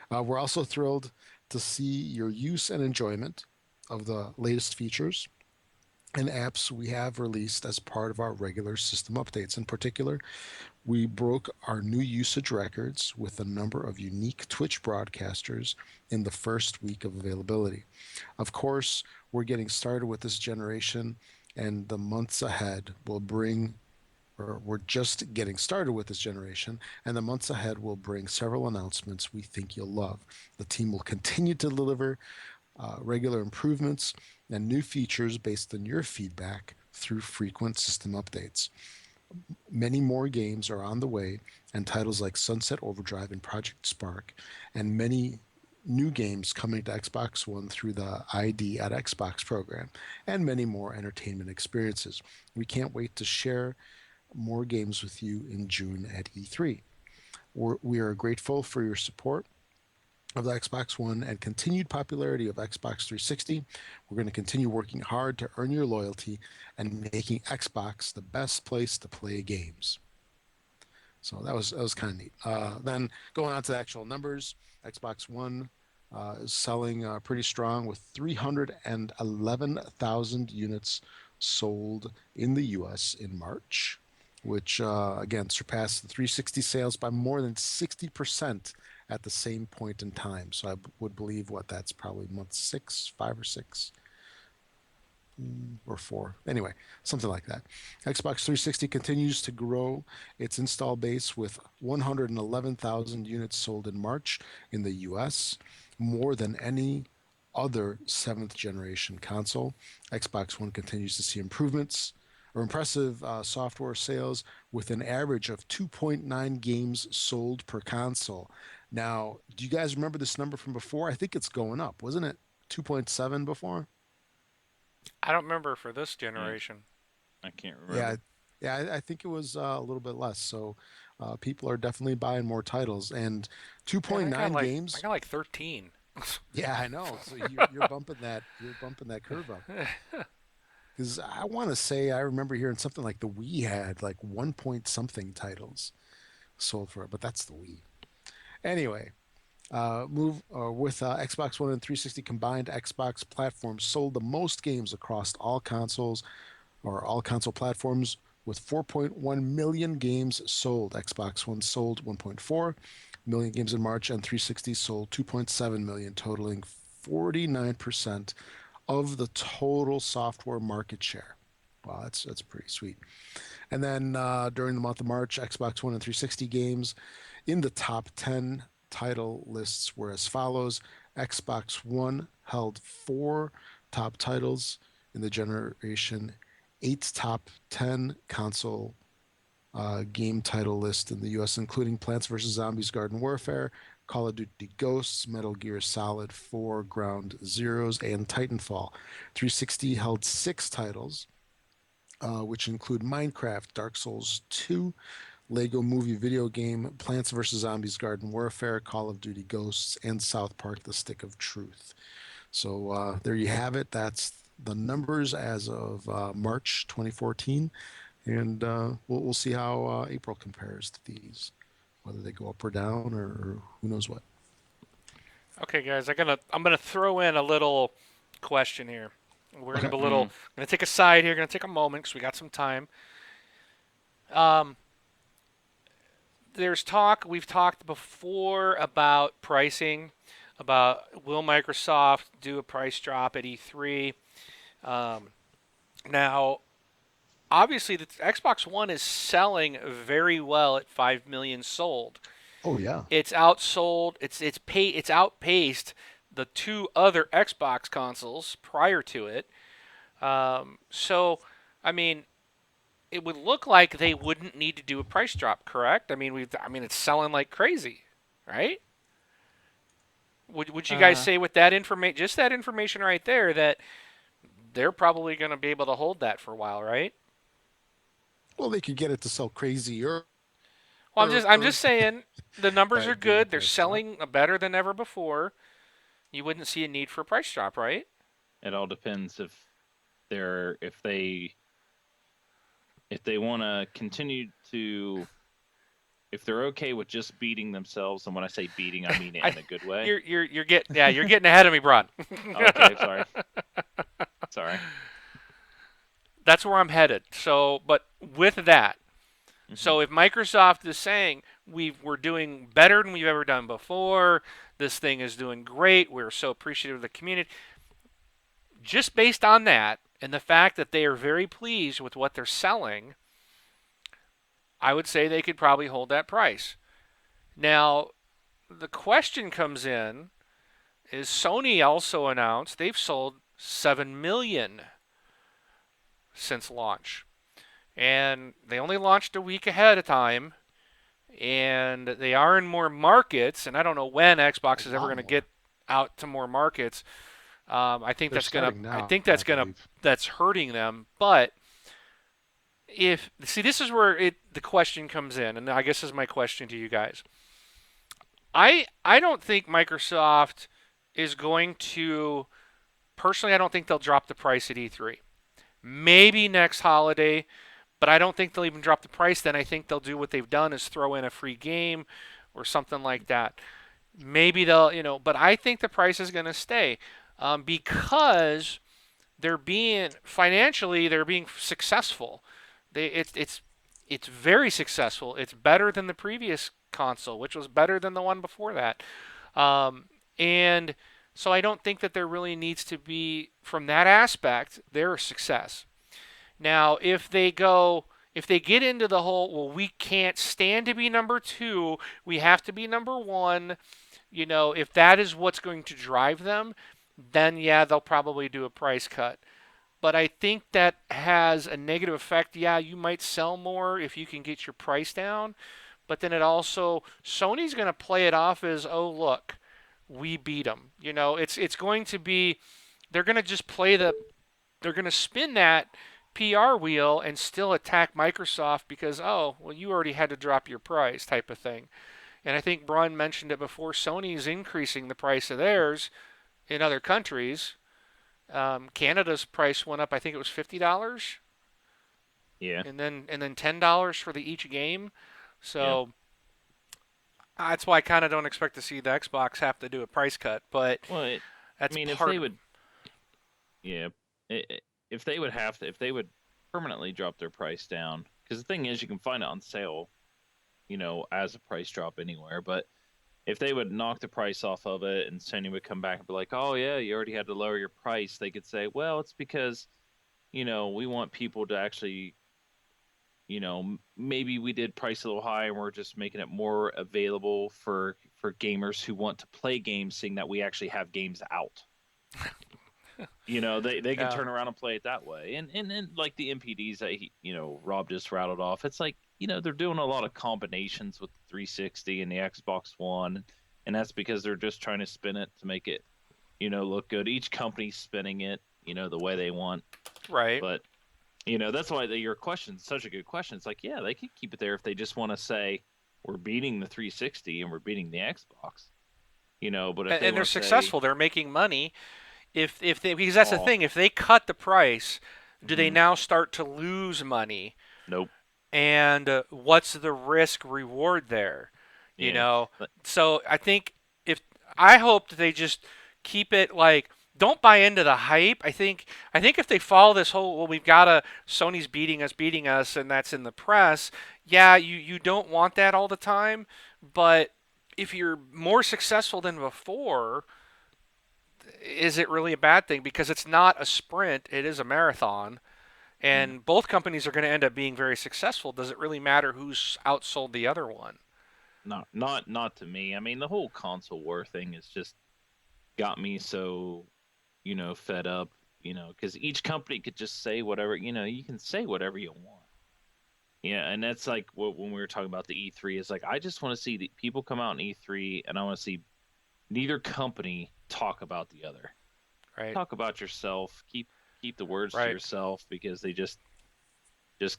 We're also thrilled to see your use and enjoyment of the latest features and apps we have released as part of our regular system updates. In particular, we broke our new usage records with the number of unique Twitch broadcasters in the first week of availability. Of course, we're getting started with this generation, and the months ahead will bring, or we're just getting started with this generation, and the months ahead will bring several announcements we think you'll love. The team will continue to deliver regular improvements and new features based on your feedback through frequent system updates. Many more games are on the way, and titles like Sunset Overdrive and Project Spark, and many new games coming to Xbox One through the ID at Xbox program, and many more entertainment experiences. We can't wait to share more games with you in June at E3. We are grateful for your support of the Xbox One and continued popularity of Xbox 360. We're going to continue working hard to earn your loyalty and making Xbox the best place to play games. So that was kind of neat. Then going on to the actual numbers, Xbox One is selling pretty strong with 311,000 units sold in the U.S. in March, which again surpassed the 360 sales by more than 60% at the same point in time. So I would believe what that's probably month six, five or six, or four. Anyway, something like that. Xbox 360 continues to grow its install base with 111,000 units sold in March in the US, more than any other seventh generation console. Xbox One continues to see improvements or impressive software sales with an average of 2.9 games sold per console. Now, do you guys remember this number from before? I think it's going up, wasn't it? 2.7 before? I don't remember for this Yeah, generation. I can't Yeah, remember. yeah, I think it was a little bit less. So people are definitely buying more titles, and Man, I got 2.9 like I games. got like 13. Yeah, I know. So you're bumping that curve up. Because I want to say I remember hearing something like the Wii had like 1 point something titles sold for it, but that's the Wii. Anyway, move with Xbox One and 360 combined, Xbox platforms sold the most games across all consoles or all console platforms with 4.1 million games sold. Xbox One sold 1.4 million games in March, and 360 sold 2.7 million, totaling 49% of the total software market share. Wow, that's pretty sweet. And then during the month of March, Xbox One and 360 games in the top 10 title lists were as follows. Xbox One held four top titles in the generation, eight top 10 console game title list in the US, including Plants vs. Zombies Garden Warfare, Call of Duty Ghosts, Metal Gear Solid 4 Ground Zeroes, and Titanfall. 360 held six titles, which include Minecraft, Dark Souls 2, Lego Movie video game, Plants vs. Zombies Garden Warfare, Call of Duty Ghosts, and South Park The Stick of Truth. So there you have it. That's the numbers as of March 2014. And we'll see how April compares to these, whether they go up or down or who knows what. Okay, guys, I'm gonna throw in a little question here. We're gonna Okay. be a little. Mm, I'm gonna take a side here. Gonna take a moment because we got some time. Um, there's talk. We've talked before about pricing. About will Microsoft do a price drop at E3? Um, now, obviously, the Xbox One is selling very well at 5 million sold. Oh yeah. It's outsold. It's outpaced the two other Xbox consoles prior to it. So, I mean, it would look like they wouldn't need to do a price drop, correct? I mean, it's selling like crazy, right? Would you guys uh, say with that information, just that information right there, that they're probably going to be able to hold that for a while, right? Well, they could get it to sell crazier Well, I'm just saying the numbers by are doing a good. They're price drop. selling better than ever before. You wouldn't see a need for a price drop, right? it all depends they're if they want to continue to if they're okay with just beating themselves, and when I say beating, I mean it I, in a good way. you're getting ahead of me, Braun. Okay, sorry. Sorry. that's where I'm headed. So, but with that, Hmm. so if Microsoft is saying we're doing better than we've ever done before, this thing is doing great, we're so appreciative of the community, just based on that and the fact that they are very pleased with what they're selling, I would say they could probably hold that price. Now, the question comes in is Sony also announced they've sold 7 million since launch. And they only launched a week ahead of time, and they are in more markets. And I don't know when A Xbox is ever lot going to more. get out to more markets. I think They're that's gonna. starting I now, think I that's gonna. believe. That's hurting them. But if see, this is where the question comes in, and I guess this is my question to you guys. I don't think Microsoft is going to. Personally, I don't think they'll drop the price at E3. Maybe next holiday, but I don't think they'll even drop the price. Then I think they'll do what they've done is throw in a free game or something like that. Maybe they'll. But I think the price is going to stay because they're being financially they're being successful. It's very successful. It's better than the previous console, which was better than the one before that. And so I don't think that there really needs to be, from that aspect, they're a success. Now, if they get into the whole, well, we can't stand to be number two, we have to be number one, if that is what's going to drive them, then yeah, they'll probably do a price cut. But I think that has a negative effect. Yeah, you might sell more if you can get your price down, but then it also Sony's going to play it off as, oh look, we beat them. It's going to be they're going to just play they're going to spin that PR wheel and still attack Microsoft because, oh, well, you already had to drop your price type of thing. And I think Braun mentioned it before. Sony's increasing the price of theirs in other countries. Canada's price went up. I think it was $50, Yeah. and then $10 for each game. Yeah. So that's why I kind of don't expect to see the Xbox have to do a price cut. But Well, I that's mean, if part they of. would, yeah, if they would have to, if they would permanently drop their price down, because the thing is, you can find it on sale, as a price drop anywhere. But if they would knock the price off of it, and Sony would come back and be like, "Oh yeah, you already had to lower your price," they could say, "Well, it's because, we want people to actually." Maybe we did price a little high and we're just making it more available for gamers who want to play games, seeing that we actually have games out. They can Yeah. turn around and play it that way. And like the MPDs that Rob just rattled off, it's like, they're doing a lot of combinations with the 360 and the Xbox One, and that's because they're just trying to spin it to make it, look good. Each company's spinning it, the way they want. Right. But that's why your question's such a good question. It's like, yeah, they could keep it there if they just want to say we're beating the 360 and we're beating the Xbox. But if they And they're want to say, successful. They're making money. If they because that's the oh, thing. If they cut the price, do they mm-hmm, now start to lose money? nope, And what's the risk reward there? You yeah, know, but so I think if I hope that they just keep it like don't buy into the hype. I think if they follow this whole well we've got to Sony's beating us and that's in the press. Yeah, you don't want that all the time, but if you're more successful than before, is it really a bad thing because it's not a sprint, it is a marathon mm, and both companies are going to end up being very successful. Does it really matter who's outsold the other one? not to me. I mean, the whole console war thing has just got me so fed up. Because each company could just say whatever. You can say whatever you want. Yeah, and that's like when we were talking about the E3. Is like I just want to see the people come out in E3, and I want to see neither company talk about the other. Right, Talk about yourself. Keep the words to right. yourself because they just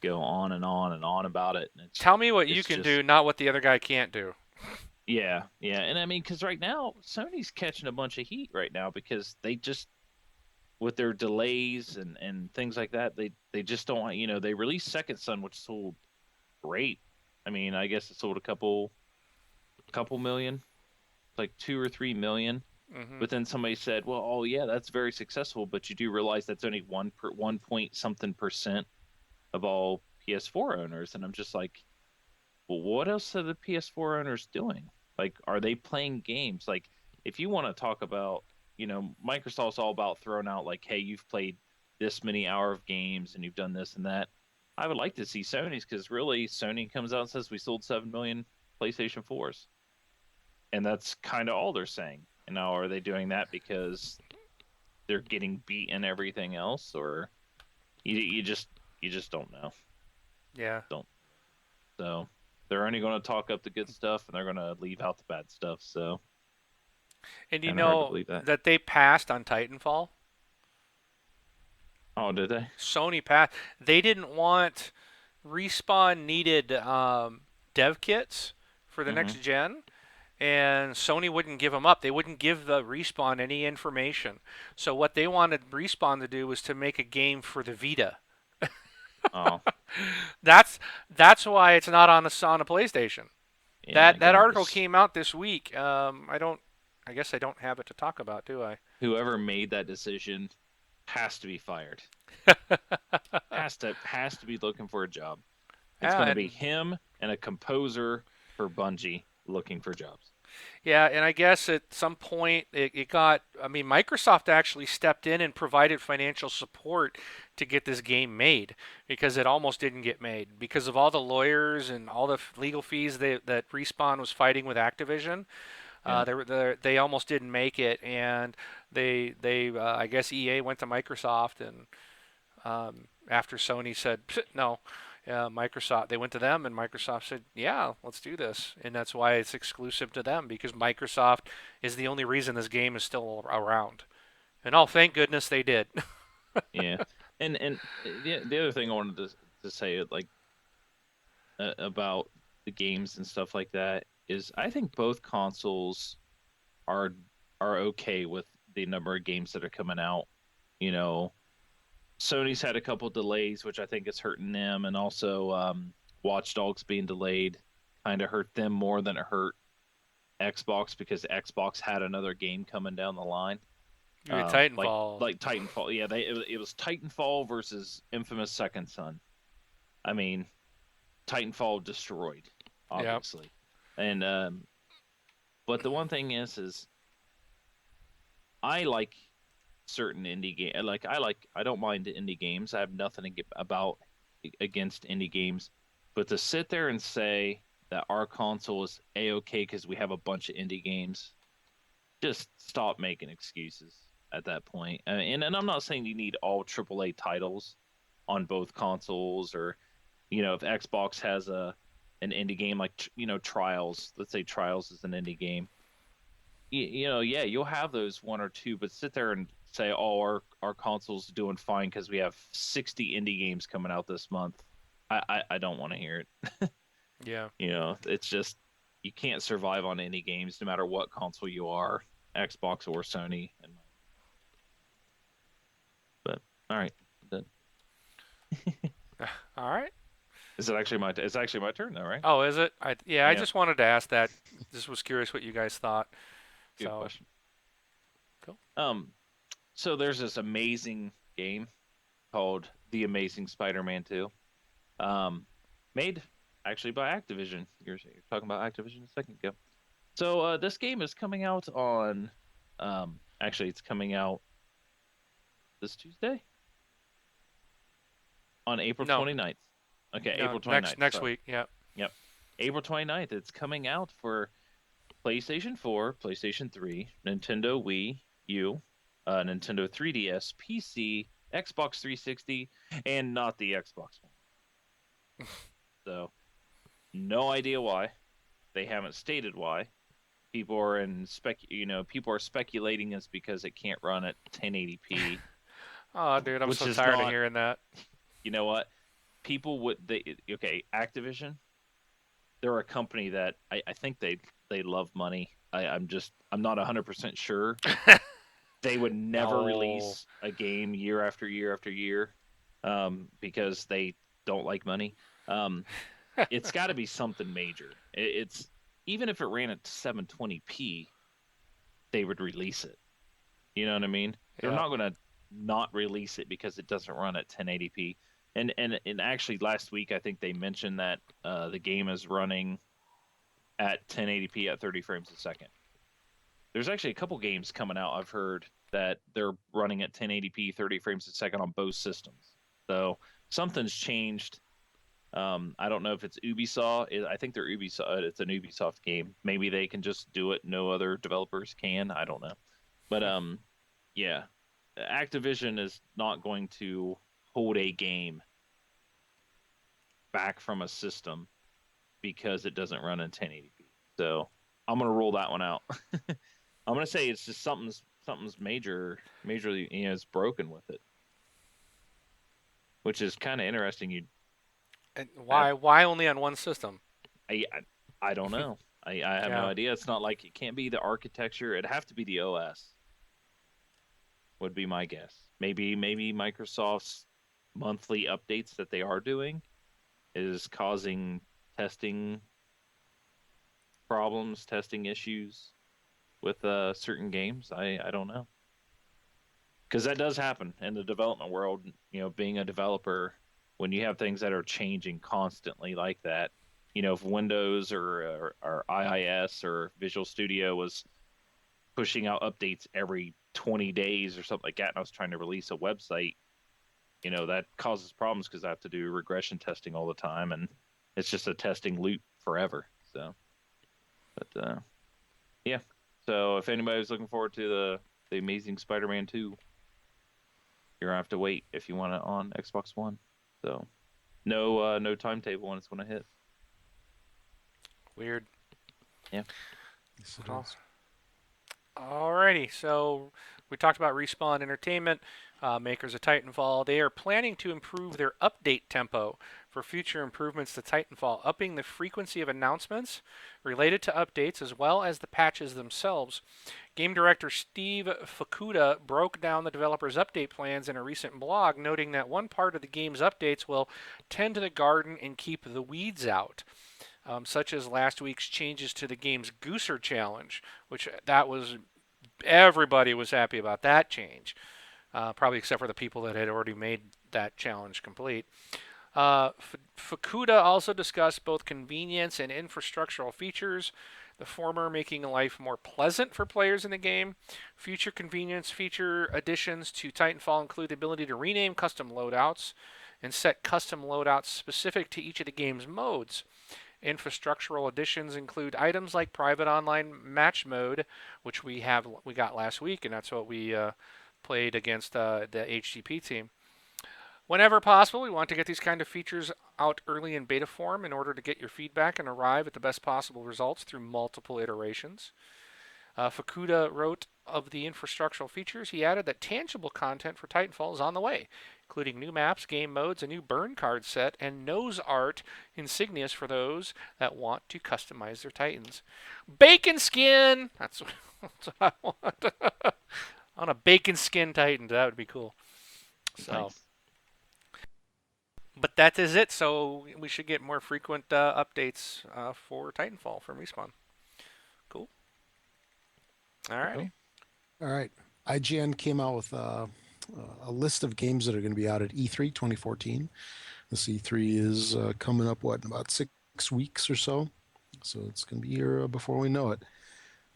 go on and on and on about it, and Tell me what you it's can just do, not what the other guy can't do. yeah, and I mean because right now Sony's catching a bunch of heat right now because they just with their delays and things like that they just don't want they released Second Son which sold great. I mean I guess it sold a couple million, like 2 or 3 million. Hmm. But then somebody said, "Well, oh yeah, that's very successful, but you do realize that's only 1 point something percent of all PS4 owners." And I'm just like, well, what else are the PS4 owners doing? Like, are they playing games? Like, if you want to talk about, Microsoft's all about throwing out like, hey, you've played this many hour of games and you've done this and that. I would like to see Sony's because really Sony comes out and says we sold 7 million PlayStation 4s, and that's kind of all they're saying. And now are they doing that because they're getting beat in everything else, or you just don't know. Yeah. Don't. So they're only going to talk up the good stuff and they're going to leave out the bad stuff. So And you kind of hard to know believe that. that they passed on Titanfall. Oh, did they? Sony passed. They didn't want Respawn needed dev kits for the Mm-hmm. next gen, and Sony wouldn't give them up. They wouldn't give the Respawn any information. So what they wanted Respawn to do was to make a game for the Vita. Oh, That's that's why it's not on the PlayStation. yeah. That Again, article this came out this week. I don't. I guess I don't have it to talk about, do I? whoever made that decision has to be fired. Has to be looking for a job. It's Yeah, going to be and him and a composer for Bungie looking for jobs. yeah, and I guess at some point it got. I mean, Microsoft actually stepped in and provided financial support to get this game made because it almost didn't get made because of all the lawyers and all the legal fees that Respawn was fighting with Activision. Yeah. They almost didn't make it, and they I guess EA went to Microsoft, and after Sony said no, Microsoft they went to them, and Microsoft said yeah, let's do this, and that's why it's exclusive to them because Microsoft is the only reason this game is still around. And oh, thank goodness they did. Yeah. And the other thing I wanted to say like about the games and stuff like that is I think both consoles are are okay with the number of games that are coming out. You know, Sony's had a couple delays, which I think is hurting them, and also Watch Dogs being delayed kind of hurt them more than it hurt Xbox because Xbox had another game coming down the line. Your Like Titanfall. Titanfall. Yeah, it was Titanfall versus Infamous Second Son. I mean, Titanfall destroyed, Yeah. obviously, and but the one thing is I like certain indie game. I don't mind indie games. I have nothing to get about against indie games, but to sit there and say that our console is a okay because we have a bunch of indie games, just stop making excuses at that point. And I'm not saying you need all AAA titles on both consoles, or if Xbox has an indie game like Trials. Let's say Trials is an indie game. Yeah, you'll have those one or two, but sit there and say, "Oh, our console's doing fine because we have 60 indie games coming out this month." I don't want to hear it. Yeah. It's just you can't survive on indie games no matter what console you are, Xbox or Sony. But all right, then All right. it's actually my turn though, right? Oh, is it? Yeah, I Yeah, just wanted to ask that. Just was curious what you guys thought. good So, question. cool. So there's this amazing game called The Amazing Spider-Man 2, made actually by Activision. You're talking about Activision a second ago. So this game is coming out on, actually it's coming out this Tuesday on April No, 29th. Okay, no, April next 29th. next Sorry. week. Yeah. Yep. April 29th. It's coming out for PlayStation 4, PlayStation 3, Nintendo Wii U, Nintendo 3DS, PC, Xbox 360, and not the Xbox One. So, no idea why. They haven't stated why. People are speculating it's because it can't run at 1080p, Oh, dude, I'm which so is tired of not. hearing that. You know what? Activision, they're a company that I think they love money. I'm not 100% sure. They would never No. release a game year after year after year, because they don't like money. Um, it's got to be something major. It's even if it ran at 720p, they would release it. You know what I mean? They're Yeah. not going to not release it because it doesn't run at 1080p. And actually last week I think they mentioned that the game is running at 1080p at 30 frames a second. There's actually a couple games coming out I've heard that they're running at 1080p 30 frames a second on both systems. So something's changed. I don't know if it's Ubisoft. I think they're Ubisoft. It's an Ubisoft game. Maybe they can just do it. No other developers can. I don't know. But yeah, Activision is not going to hold a game back from a system because it doesn't run in 1080p. So I'm gonna roll that one out. I'm gonna say it's just something's majorly it's broken with it, which is kind of interesting. You And have why only on one system? I don't know. I have no Yeah. idea. It's not like it can't be the architecture. It'd have to be the OS. Would be my guess. Maybe Microsoft's monthly updates that they are doing is causing testing problems, testing issues with certain games. I don't know because that does happen in the development world. Being a developer, when you have things that are changing constantly like that, if Windows or IIS or Visual Studio was pushing out updates every 20 days or something like that, and I was trying to release a website, that causes problems because I have to do regression testing all the time, and it's just a testing loop forever. So, but yeah. So if anybody's looking forward to the Amazing Spider-Man 2, you're gonna have to wait if you want it on Xbox One. So no timetable when it's gonna hit. Weird. Yeah. Yes, it Oh. is. Alrighty, so we talked about Respawn Entertainment, makers of Titanfall. They are planning to improve their update tempo for future improvements to Titanfall, upping the frequency of announcements related to updates as well as the patches themselves. Game director Steve Fukuda broke down the developer's update plans in a recent blog, noting that one part of the game's updates will tend to the garden and keep the weeds out. Such as last week's changes to the game's Gooser challenge, which that was everybody was happy about that change, probably except for the people that had already made that challenge complete. Fukuda also discussed both convenience and infrastructural features, the former making life more pleasant for players in the game. Future convenience feature additions to Titanfall include the ability to rename custom loadouts and set custom loadouts specific to each of the game's modes. Infrastructural additions include items like private online match mode, which we got last week, and that's what we played against the HTTP team. Whenever possible, we want to get these kind of features out early in beta form in order to get your feedback and arrive at the best possible results through multiple iterations. Fukuda wrote of the infrastructural features. He added that tangible content for Titanfall is on the way, including new maps, game modes, a new burn card set, and nose art insignias for those that want to customize their Titans. Bacon skin! That's what I want. On a bacon skin Titan, that would be cool. So, Nice. but that is it. So we should get more frequent updates for Titanfall from Respawn. Cool. Alrighty. Cool. All right. IGN came out with a list of games that are going to be out at E3 2014. This E3 is coming up, in about 6 weeks or so. So it's going to be here before we know it.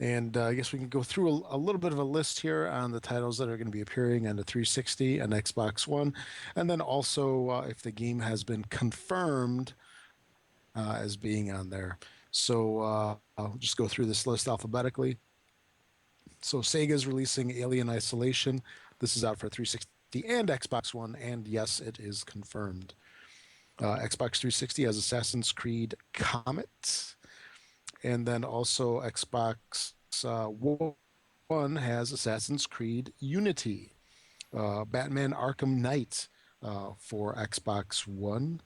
And I guess we can go through a little bit of a list here on the titles that are going to be appearing on the 360 and Xbox One. And then also if the game has been confirmed as being on there. So I'll just go through this list alphabetically. So Sega's releasing Alien Isolation. This is out for 360 and Xbox One, and yes, it is confirmed. Xbox 360 has Assassin's Creed Comet, and then also Xbox One has Assassin's Creed Unity. Batman Arkham Knight for Xbox One.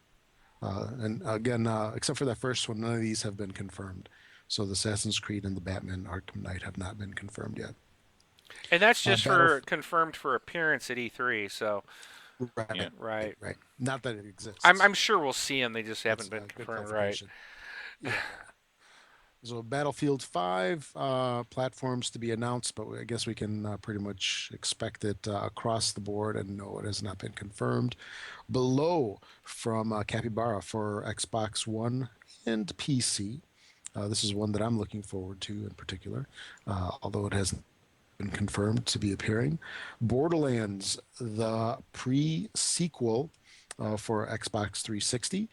And again, except for that first one, none of these have been confirmed. So the Assassin's Creed and the Batman Arkham Knight have not been confirmed yet. And that's just Battle for confirmed for appearance at E3. So, Yeah. right. Right. Not that it exists. I'm sure we'll see them. They just That's haven't been good confirmed, right? confirmation. Yeah. So Battlefield 5 platforms to be announced, but I guess we can pretty much expect it across the board, and no, it has not been confirmed. Below from Capybara for Xbox One and PC. This is one that I'm looking forward to in particular, although it hasn't been confirmed to be appearing. Borderlands, the pre-sequel for Xbox 360,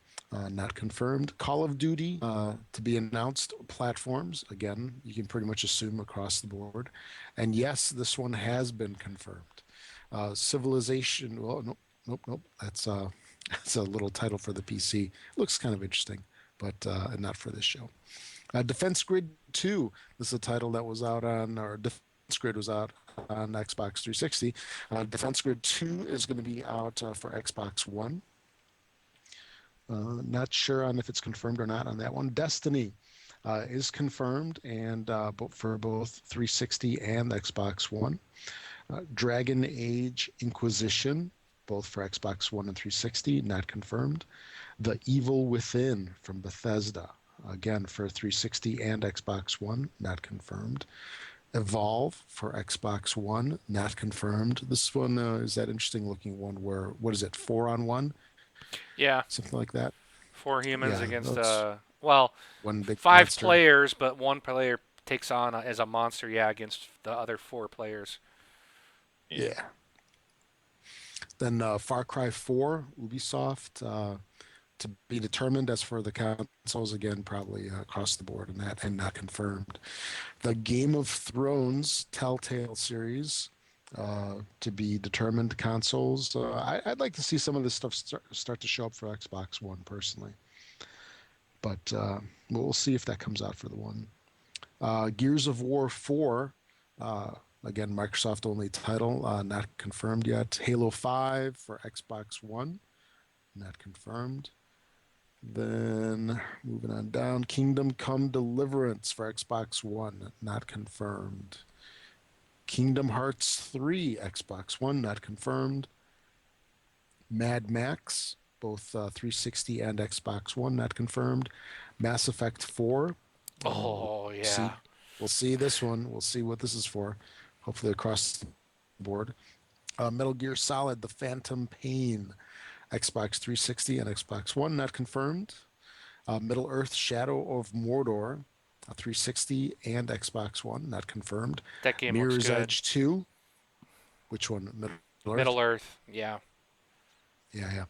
not confirmed. Call of Duty to be announced. Platforms, again, you can pretty much assume across the board. And yes, this one has been confirmed. Civilization. Well, nope, nope, nope. That's a little title for the PC. Looks kind of interesting, but not for this show. Defense Grid 2. This is a title that was out on, or Defense Grid was out on Xbox 360. Defense Grid 2 is going to be out for Xbox One. Not sure on if it's confirmed or not on that one. Destiny is confirmed, and for both 360 and Xbox One. Dragon Age Inquisition, both for Xbox One and 360, not confirmed. The Evil Within from Bethesda, again for 360 and Xbox One, not confirmed. Evolve for Xbox One, not confirmed. This one is that interesting looking one where, what is it, 4-on-1? Yeah, Something like that. 4 humans Yeah, against that's well, one big monster. players, but one player takes on as a monster. Yeah, against the other 4 players. Yeah. Yeah. Then Far Cry 4, Ubisoft, to be determined. As for the consoles, again, probably across the board and that, and not confirmed. The Game of Thrones Telltale series, to be determined. Consoles. I'd like to see some of this stuff start to show up for Xbox One personally, but we'll see if that comes out for the one. Gears of War 4. Uh, Again, Microsoft only title, not confirmed yet. Halo 5 for Xbox One, not confirmed. Then moving on down, Kingdom Come Deliverance for Xbox One, not confirmed. Kingdom Hearts 3, Xbox One, not confirmed. Mad Max, both 360 and Xbox One, not confirmed. Mass Effect 4, we'll Oh see. yeah. We'll see this one. We'll see what this is for. Hopefully across the board. Metal Gear Solid, The Phantom Pain, Xbox 360 and Xbox One, not confirmed. Middle Earth Shadow of Mordor, 360 and Xbox One, not confirmed. That game looks Mirror's good. Edge 2, which one? Middle Earth? Middle Earth. Yeah. Yeah, yeah.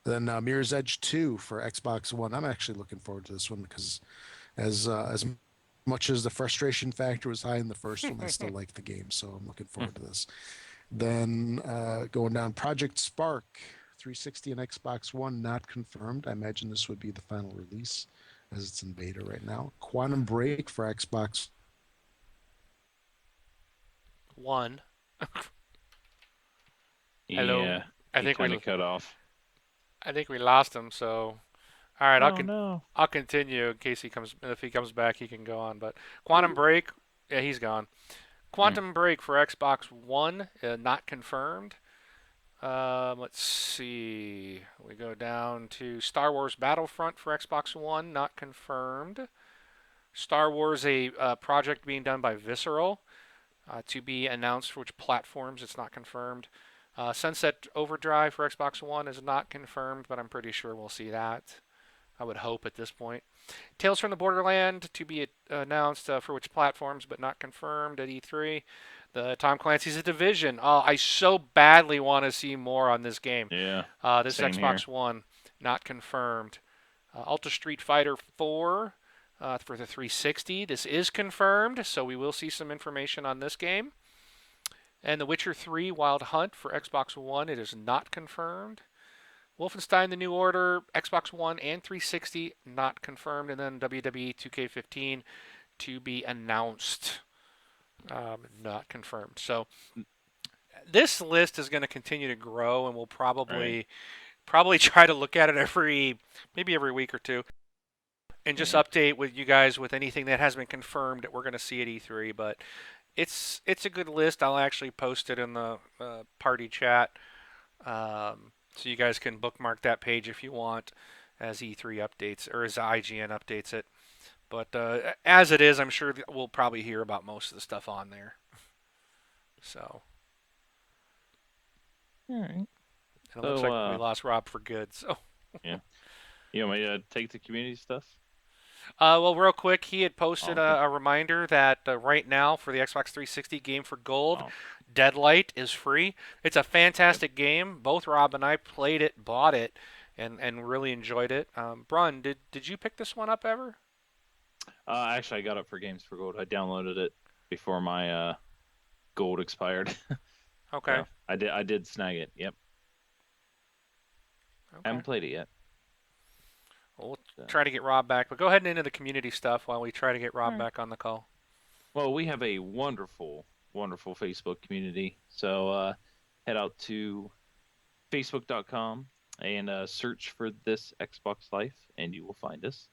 Then Mirror's Edge 2 for Xbox One. I'm actually looking forward to this one because as much as the frustration factor was high in the first one, I still like the game, so I'm looking forward to this. Then going down, Project Spark, 360 and Xbox One, not confirmed. I imagine this would be the final release as it's in beta right now. Quantum Break for Xbox. One. Hello. Yeah. I He think kind we of cut off. I think we lost him. So all right, Oh no. I'll continue in case he comes. If he comes back, he can go on. But Quantum Break. Yeah, he's gone. Hmm. Quantum Break for Xbox One, not confirmed. Let's see. We go down to Star Wars Battlefront for Xbox One, not confirmed. Star Wars, a project being done by Visceral, to be announced for which platforms. It's not confirmed. Sunset Overdrive for Xbox One is not confirmed, but I'm pretty sure we'll see that. I would hope at this point. Tales from the Borderland to be announced for which platforms, but not confirmed at E3. The Tom Clancy's A Division. Oh, I so badly want to see more on this game. Yeah. This is Same here. Xbox One, not confirmed. Ultra Street Fighter 4 for the 360. This is confirmed, so we will see some information on this game. And The Witcher 3 Wild Hunt for Xbox One. It is not confirmed. Wolfenstein: The New Order, Xbox One and 360, not confirmed, and then WWE 2K15 to be announced, not confirmed. So this list is going to continue to grow, and we'll Right. probably try to look at it maybe every week or two, and just Yeah. update with you guys with anything that has been confirmed that we're going to see at E3. But it's a good list. I'll actually post it in the party chat. So you guys can bookmark that page if you want as E3 updates or as IGN updates it. But as it is, I'm sure we'll probably hear about most of the stuff on there. So, All right. and it looks So, like we lost Rob for good. So, yeah. You want me to take the community stuff? well, real quick, he had Oh, posted okay. a reminder that right now for the Xbox 360 Game for Gold, Oh, Deadlight is free. It's a okay. fantastic game. Both Rob and I played it, bought it, and really enjoyed it. Brun, did you pick this one up ever? Actually, I got it for Games for Gold. I downloaded it before my gold expired. Okay. So I did snag it. Yep. I Okay. haven't played it yet. Well, we'll So. try to get Rob back, but go ahead and into the community stuff while we try to get All Rob right. back on the call. Well, we have a wonderful, wonderful Facebook community. So head out to facebook.com and search for this Xbox Life, and you will find us.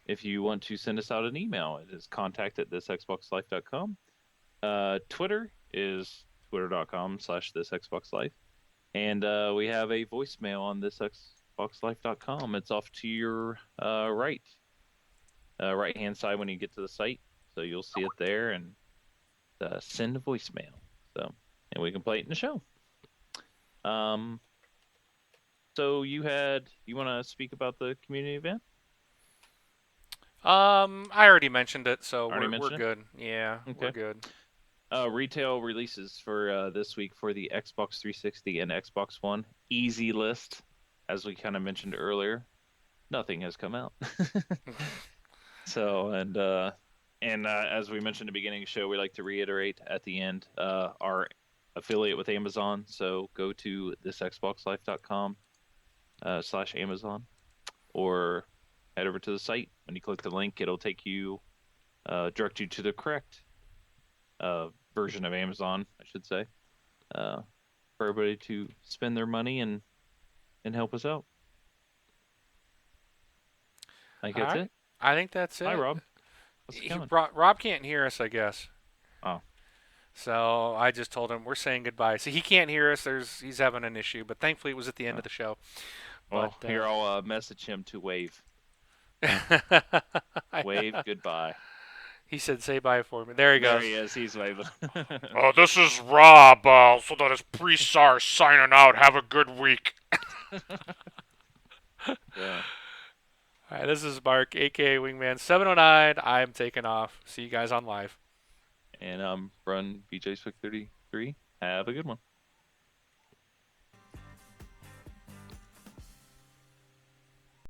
If you want to send us out an email, it is contact@thisxboxlife.com. Twitter is twitter.com/thisxboxlife. And we have a voicemail on thisxboxlife.com. It's off to your right hand side when you get to the site. So you'll see it there and send a voicemail. So, and we can play it in the show. Um, so you want to speak about the community event? I already mentioned it, so Already we're mentioned good. Yeah, it? we're Okay. good. Retail releases for this week for the Xbox 360 and Xbox One. Easy list, as we kind of mentioned earlier. Nothing has come out. So, and as we mentioned at the beginning of the show, we like to reiterate at the end our affiliate with Amazon. So go to thisxboxlife.com /Amazon, or head over to the site. When you click the link, it'll take you direct you to the correct version of Amazon, I should say, for everybody to spend their money and help us out. I think All that's right. it. I think that's Hi, it. Rob. How's it going? Rob can't hear us, I guess. Oh, So I just told him we're saying goodbye. So he can't hear us. He's having an issue, but thankfully it was at the end uh, of the show. But well, here I'll message him to wave. I- Wave goodbye. he said say bye for me. There he There goes. he is. He's waving. This is Rob. So that is Presar signing out. Have a good week. Yeah. All right, this is Mark, aka Wingman 709. I'm taking off. See you guys on live. And run BJ Swick 33. Have a good one.